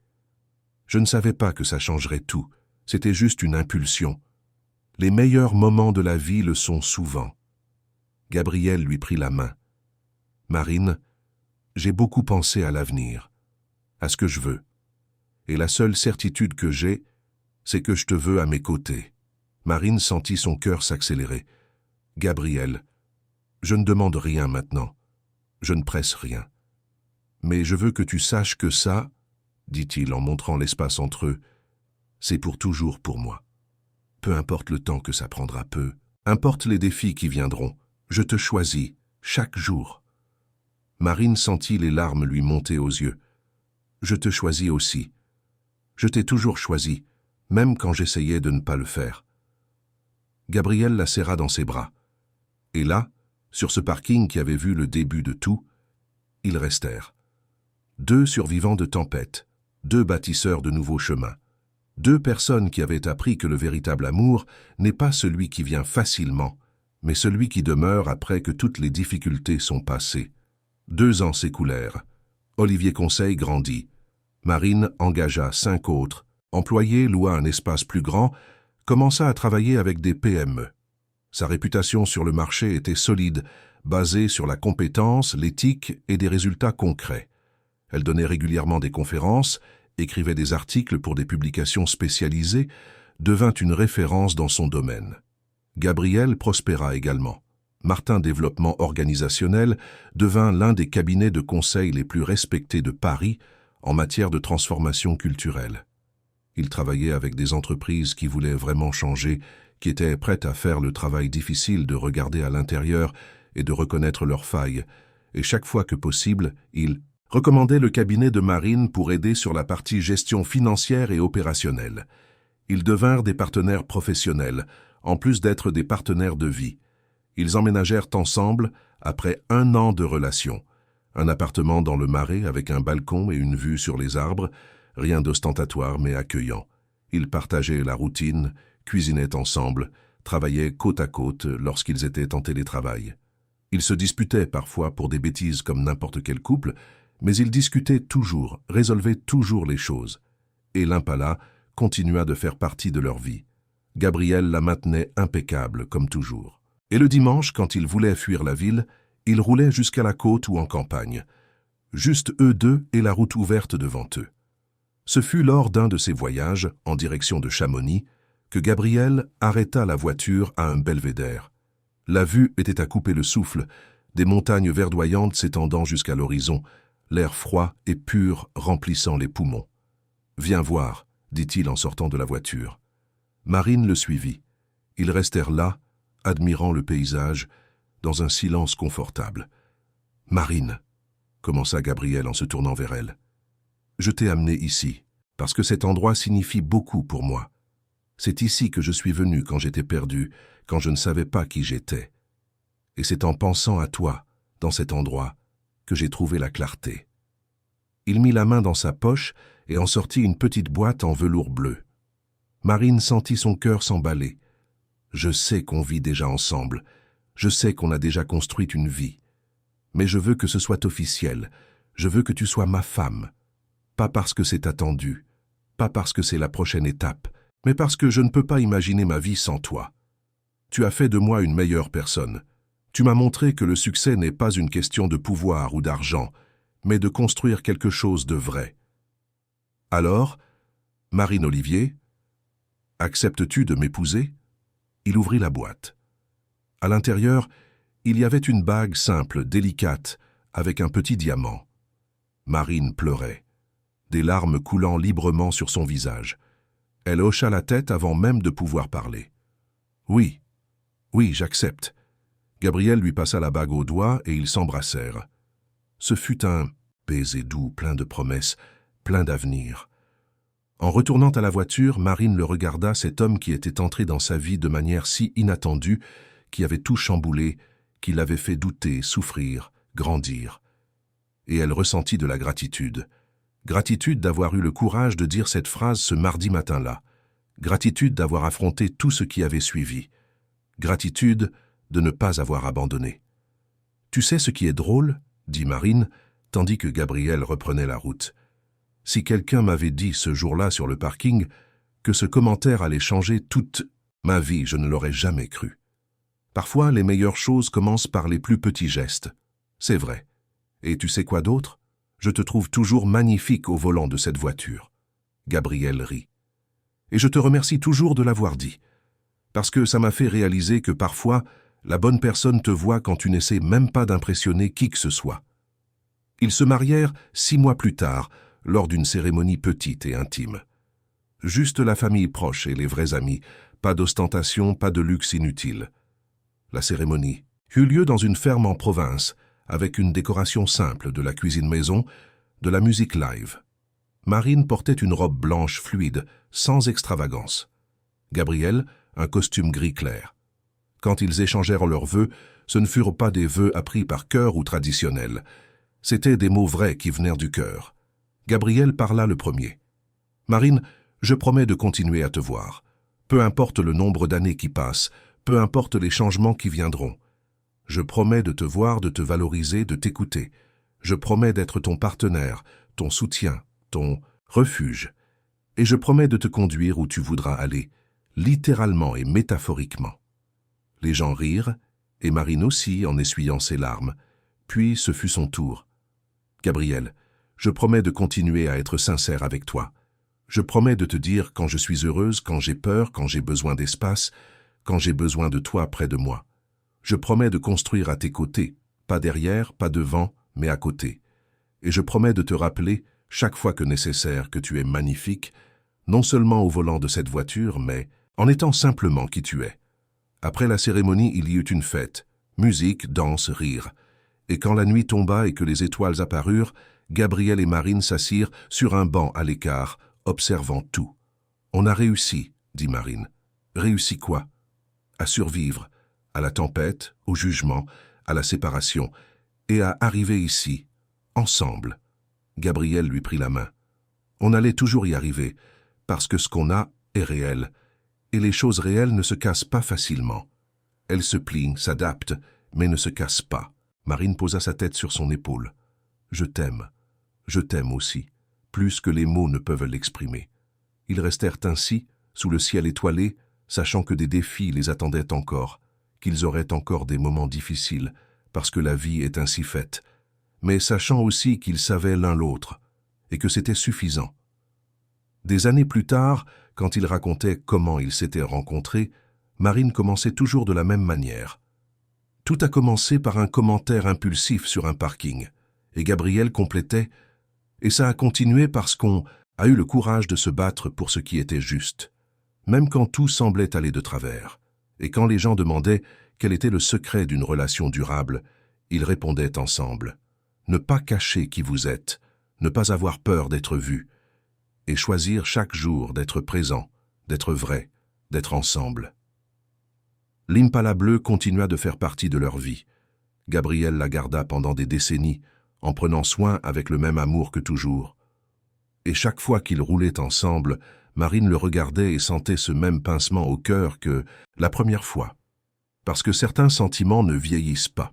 Je ne savais pas que ça changerait tout. C'était juste une impulsion. Les meilleurs moments de la vie le sont souvent. » Gabriel lui prit la main. « Marine, j'ai beaucoup pensé à l'avenir, à ce que je veux. Et la seule certitude que j'ai, c'est que je te veux à mes côtés. » Marine sentit son cœur s'accélérer. « Gabriel, je ne demande rien maintenant. Je ne presse rien. Mais je veux que tu saches que ça, dit-il en montrant l'espace entre eux, c'est pour toujours pour moi. Peu importe le temps que ça prendra, peu importe les défis qui viendront, je te choisis, chaque jour. » Marine sentit les larmes lui monter aux yeux. « Je te choisis aussi. Je t'ai toujours choisi, même quand j'essayais de ne pas le faire. » Gabriel la serra dans ses bras. Et là, sur ce parking qui avait vu le début de tout, ils restèrent. 2 survivants de tempête, 2 bâtisseurs de nouveaux chemins, 2 personnes qui avaient appris que le véritable amour n'est pas celui qui vient facilement, mais celui qui demeure après que toutes les difficultés sont passées. 2 ans s'écoulèrent. Olivier Conseil grandit. Marine engagea 5 autres. Employé loua un espace plus grand, commença à travailler avec des PME. Sa réputation sur le marché était solide, basée sur la compétence, l'éthique et des résultats concrets. Elle donnait régulièrement des conférences, écrivait des articles pour des publications spécialisées, devint une référence dans son domaine. Gabriel prospéra également. Martin Développement Organisationnel devint l'un des cabinets de conseil les plus respectés de Paris en matière de transformation culturelle. Il travaillait avec des entreprises qui voulaient vraiment changer, qui étaient prêtes à faire le travail difficile de regarder à l'intérieur et de reconnaître leurs failles, et chaque fois que possible, il recommandait le cabinet de Marine pour aider sur la partie gestion financière et opérationnelle. Ils devinrent des partenaires professionnels, en plus d'être des partenaires de vie. Ils emménagèrent ensemble après 1 an de relation. Un appartement dans le Marais avec un balcon et une vue sur les arbres, rien d'ostentatoire mais accueillant. Ils partageaient la routine, cuisinaient ensemble, travaillaient côte à côte lorsqu'ils étaient en télétravail. Ils se disputaient parfois pour des bêtises comme n'importe quel couple, mais ils discutaient toujours, résolvaient toujours les choses. Et l'Impala continua de faire partie de leur vie. Gabriel la maintenait impeccable, comme toujours. Et le dimanche, quand ils voulaient fuir la ville, ils roulaient jusqu'à la côte ou en campagne. Juste eux deux et la route ouverte devant eux. Ce fut lors d'un de ces voyages, en direction de Chamonix, que Gabriel arrêta la voiture à un belvédère. La vue était à couper le souffle, des montagnes verdoyantes s'étendant jusqu'à l'horizon, l'air froid et pur remplissant les poumons. « Viens voir », dit-il en sortant de la voiture. Marine le suivit. Ils restèrent là, admirant le paysage, dans un silence confortable. « Marine », commença Gabriel en se tournant vers elle, « je t'ai amenée ici, parce que cet endroit signifie beaucoup pour moi. C'est ici que je suis venu quand j'étais perdu, quand je ne savais pas qui j'étais. Et c'est en pensant à toi, dans cet endroit, que j'ai trouvé la clarté. » Il mit la main dans sa poche et en sortit une petite boîte en velours bleu. Marine sentit son cœur s'emballer. Je sais qu'on vit déjà ensemble. Je sais qu'on a déjà construit une vie. Mais je veux que ce soit officiel. Je veux que tu sois ma femme. Pas parce que c'est attendu, pas parce que c'est la prochaine étape, mais parce que je ne peux pas imaginer ma vie sans toi. Tu as fait de moi une meilleure personne. Tu m'as montré que le succès n'est pas une question de pouvoir ou d'argent, mais de construire quelque chose de vrai. Alors, Marine Olivier, acceptes-tu de m'épouser? Il ouvrit la boîte. À l'intérieur, il y avait une bague simple, délicate, avec un petit diamant. Marine pleurait, des larmes coulant librement sur son visage. Elle hocha la tête avant même de pouvoir parler. « Oui, oui, j'accepte. » Gabriel lui passa la bague au doigt et ils s'embrassèrent. Ce fut un baiser doux, plein de promesses, plein d'avenir. En retournant à la voiture, Marine le regarda, cet homme qui était entré dans sa vie de manière si inattendue, qui avait tout chamboulé, qui l'avait fait douter, souffrir, grandir. Et elle ressentit de la gratitude. Gratitude d'avoir eu le courage de dire cette phrase ce mardi matin-là. Gratitude d'avoir affronté tout ce qui avait suivi. Gratitude de ne pas avoir abandonné. « Tu sais ce qui est drôle ?» dit Marine, tandis que Gabriel reprenait la route. « Si quelqu'un m'avait dit ce jour-là sur le parking que ce commentaire allait changer toute ma vie, je ne l'aurais jamais cru. Parfois, les meilleures choses commencent par les plus petits gestes. C'est vrai. Et tu sais quoi d'autre? Je te trouve toujours magnifique au volant de cette voiture. » Gabriel rit. « Et je te remercie toujours de l'avoir dit, parce que ça m'a fait réaliser que parfois, la bonne personne te voit quand tu n'essaies même pas d'impressionner qui que ce soit. » Ils se marièrent 6 mois plus tard, lors d'une cérémonie petite et intime. Juste la famille proche et les vrais amis, pas d'ostentation, pas de luxe inutile. La cérémonie eut lieu dans une ferme en province, avec une décoration simple, de la cuisine maison, de la musique live. Marine portait une robe blanche fluide, sans extravagance. Gabriel, un costume gris clair. Quand ils échangèrent leurs vœux, ce ne furent pas des vœux appris par cœur ou traditionnels. C'étaient des mots vrais qui venaient du cœur. Gabriel parla le premier. « Marine, je promets de continuer à te voir. Peu importe le nombre d'années qui passent, peu importe les changements qui viendront. Je promets de te voir, de te valoriser, de t'écouter. Je promets d'être ton partenaire, ton soutien, ton refuge. Et je promets de te conduire où tu voudras aller, littéralement et métaphoriquement. » Les gens rirent, et Marine aussi en essuyant ses larmes. Puis ce fut son tour. « Gabriel, je promets de continuer à être sincère avec toi. Je promets de te dire quand je suis heureuse, quand j'ai peur, quand j'ai besoin d'espace, quand j'ai besoin de toi près de moi. Je promets de construire à tes côtés, pas derrière, pas devant, mais à côté. Et je promets de te rappeler, chaque fois que nécessaire, que tu es magnifique, non seulement au volant de cette voiture, mais en étant simplement qui tu es. » Après la cérémonie, il y eut une fête, musique, danse, rire. Et quand la nuit tomba et que les étoiles apparurent, Gabriel et Marine s'assirent sur un banc à l'écart, observant tout. « On a réussi, » dit Marine. « Réussi quoi? À survivre, à la tempête, au jugement, à la séparation, et à arriver ici, ensemble. » Gabriel lui prit la main. « On allait toujours y arriver, parce que ce qu'on a est réel, et les choses réelles ne se cassent pas facilement. Elles se plient, s'adaptent, mais ne se cassent pas. » Marine posa sa tête sur son épaule. « Je t'aime aussi, plus que les mots ne peuvent l'exprimer. » Ils restèrent ainsi, sous le ciel étoilé, sachant que des défis les attendaient encore, qu'ils auraient encore des moments difficiles, parce que la vie est ainsi faite, mais sachant aussi qu'ils savaient l'un l'autre, et que c'était suffisant. Des années plus tard, quand ils racontaient comment ils s'étaient rencontrés, Marine commençait toujours de la même manière. Tout a commencé par un commentaire impulsif sur un parking, et Gabriel complétait « Et ça a continué parce qu'on a eu le courage de se battre pour ce qui était juste, même quand tout semblait aller de travers. Et quand les gens demandaient quel était le secret d'une relation durable, ils répondaient ensemble « Ne pas cacher qui vous êtes, ne pas avoir peur d'être vu, et choisir chaque jour d'être présent, d'être vrai, d'être ensemble. » L'Impala bleu continua de faire partie de leur vie. Gabriel la garda pendant des décennies, en prenant soin avec le même amour que toujours. Et chaque fois qu'ils roulaient ensemble, Marine le regardait et sentait ce même pincement au cœur que la première fois. Parce que certains sentiments ne vieillissent pas.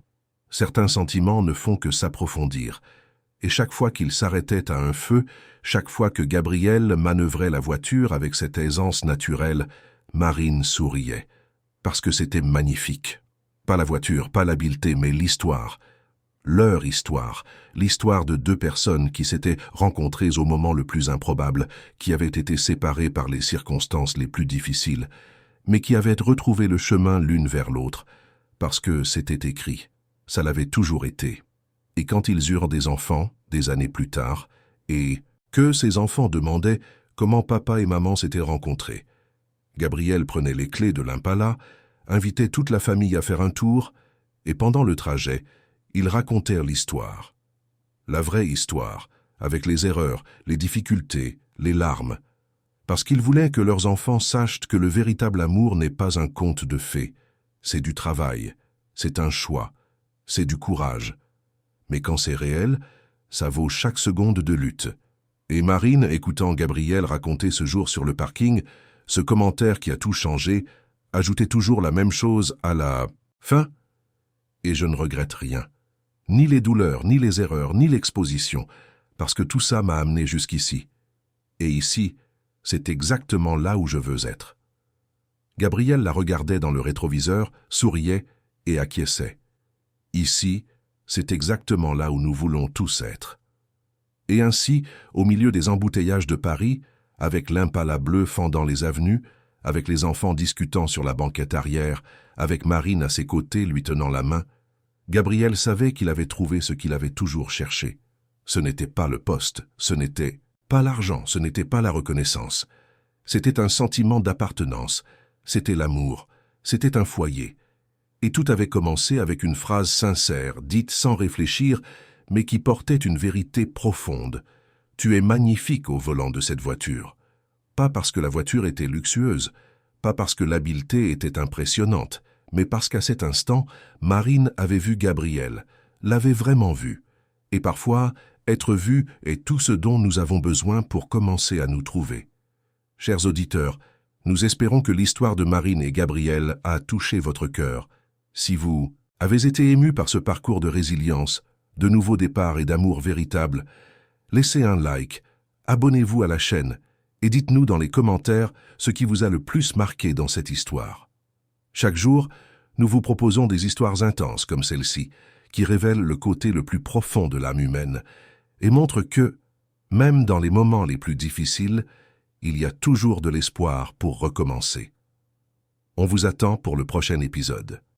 Certains sentiments ne font que s'approfondir. Et chaque fois qu'il s'arrêtait à un feu, chaque fois que Gabriel manœuvrait la voiture avec cette aisance naturelle, Marine souriait. Parce que c'était magnifique. Pas la voiture, pas l'habileté, mais l'histoire. Leur histoire, l'histoire de deux personnes qui s'étaient rencontrées au moment le plus improbable, qui avaient été séparées par les circonstances les plus difficiles, mais qui avaient retrouvé le chemin l'une vers l'autre, parce que c'était écrit, ça l'avait toujours été. Et quand ils eurent des enfants, des années plus tard, et que ces enfants demandaient comment papa et maman s'étaient rencontrés, Gabriel prenait les clés de l'Impala, invitait toute la famille à faire un tour, et pendant le trajet, ils racontèrent l'histoire. La vraie histoire, avec les erreurs, les difficultés, les larmes, parce qu'ils voulaient que leurs enfants sachent que le véritable amour n'est pas un conte de fées, c'est du travail, c'est un choix, c'est du courage. Mais quand c'est réel, ça vaut chaque seconde de lutte. Et Marine, écoutant Gabriel raconter ce jour sur le parking, ce commentaire qui a tout changé, ajoutait toujours la même chose à la fin. Et je ne regrette rien. Ni les douleurs, ni les erreurs, ni l'exposition, parce que tout ça m'a amené jusqu'ici. Et ici, c'est exactement là où je veux être. Gabriel la regardait dans le rétroviseur, souriait et acquiesçait. Ici, c'est exactement là où nous voulons tous être. Et ainsi, au milieu des embouteillages de Paris, avec l'Impala bleu fendant les avenues, avec les enfants discutant sur la banquette arrière, avec Marine à ses côtés lui tenant la main, Gabriel savait qu'il avait trouvé ce qu'il avait toujours cherché. Ce n'était pas le poste, ce n'était pas l'argent, ce n'était pas la reconnaissance. C'était un sentiment d'appartenance, c'était l'amour, c'était un foyer. Et tout avait commencé avec une phrase sincère, dite sans réfléchir, mais qui portait une vérité profonde. « Tu es magnifique au volant de cette voiture. » Pas parce que la voiture était luxueuse, pas parce que l'habileté était impressionnante, mais parce qu'à cet instant, Marine avait vu Gabriel, l'avait vraiment vu. Et parfois, être vu est tout ce dont nous avons besoin pour commencer à nous trouver. Chers auditeurs, nous espérons que l'histoire de Marine et Gabriel a touché votre cœur. Si vous avez été ému par ce parcours de résilience, de nouveau départ et d'amour véritable, laissez un like, abonnez-vous à la chaîne et dites-nous dans les commentaires ce qui vous a le plus marqué dans cette histoire. Chaque jour, nous vous proposons des histoires intenses comme celle-ci, qui révèlent le côté le plus profond de l'âme humaine et montrent que, même dans les moments les plus difficiles, il y a toujours de l'espoir pour recommencer. On vous attend pour le prochain épisode.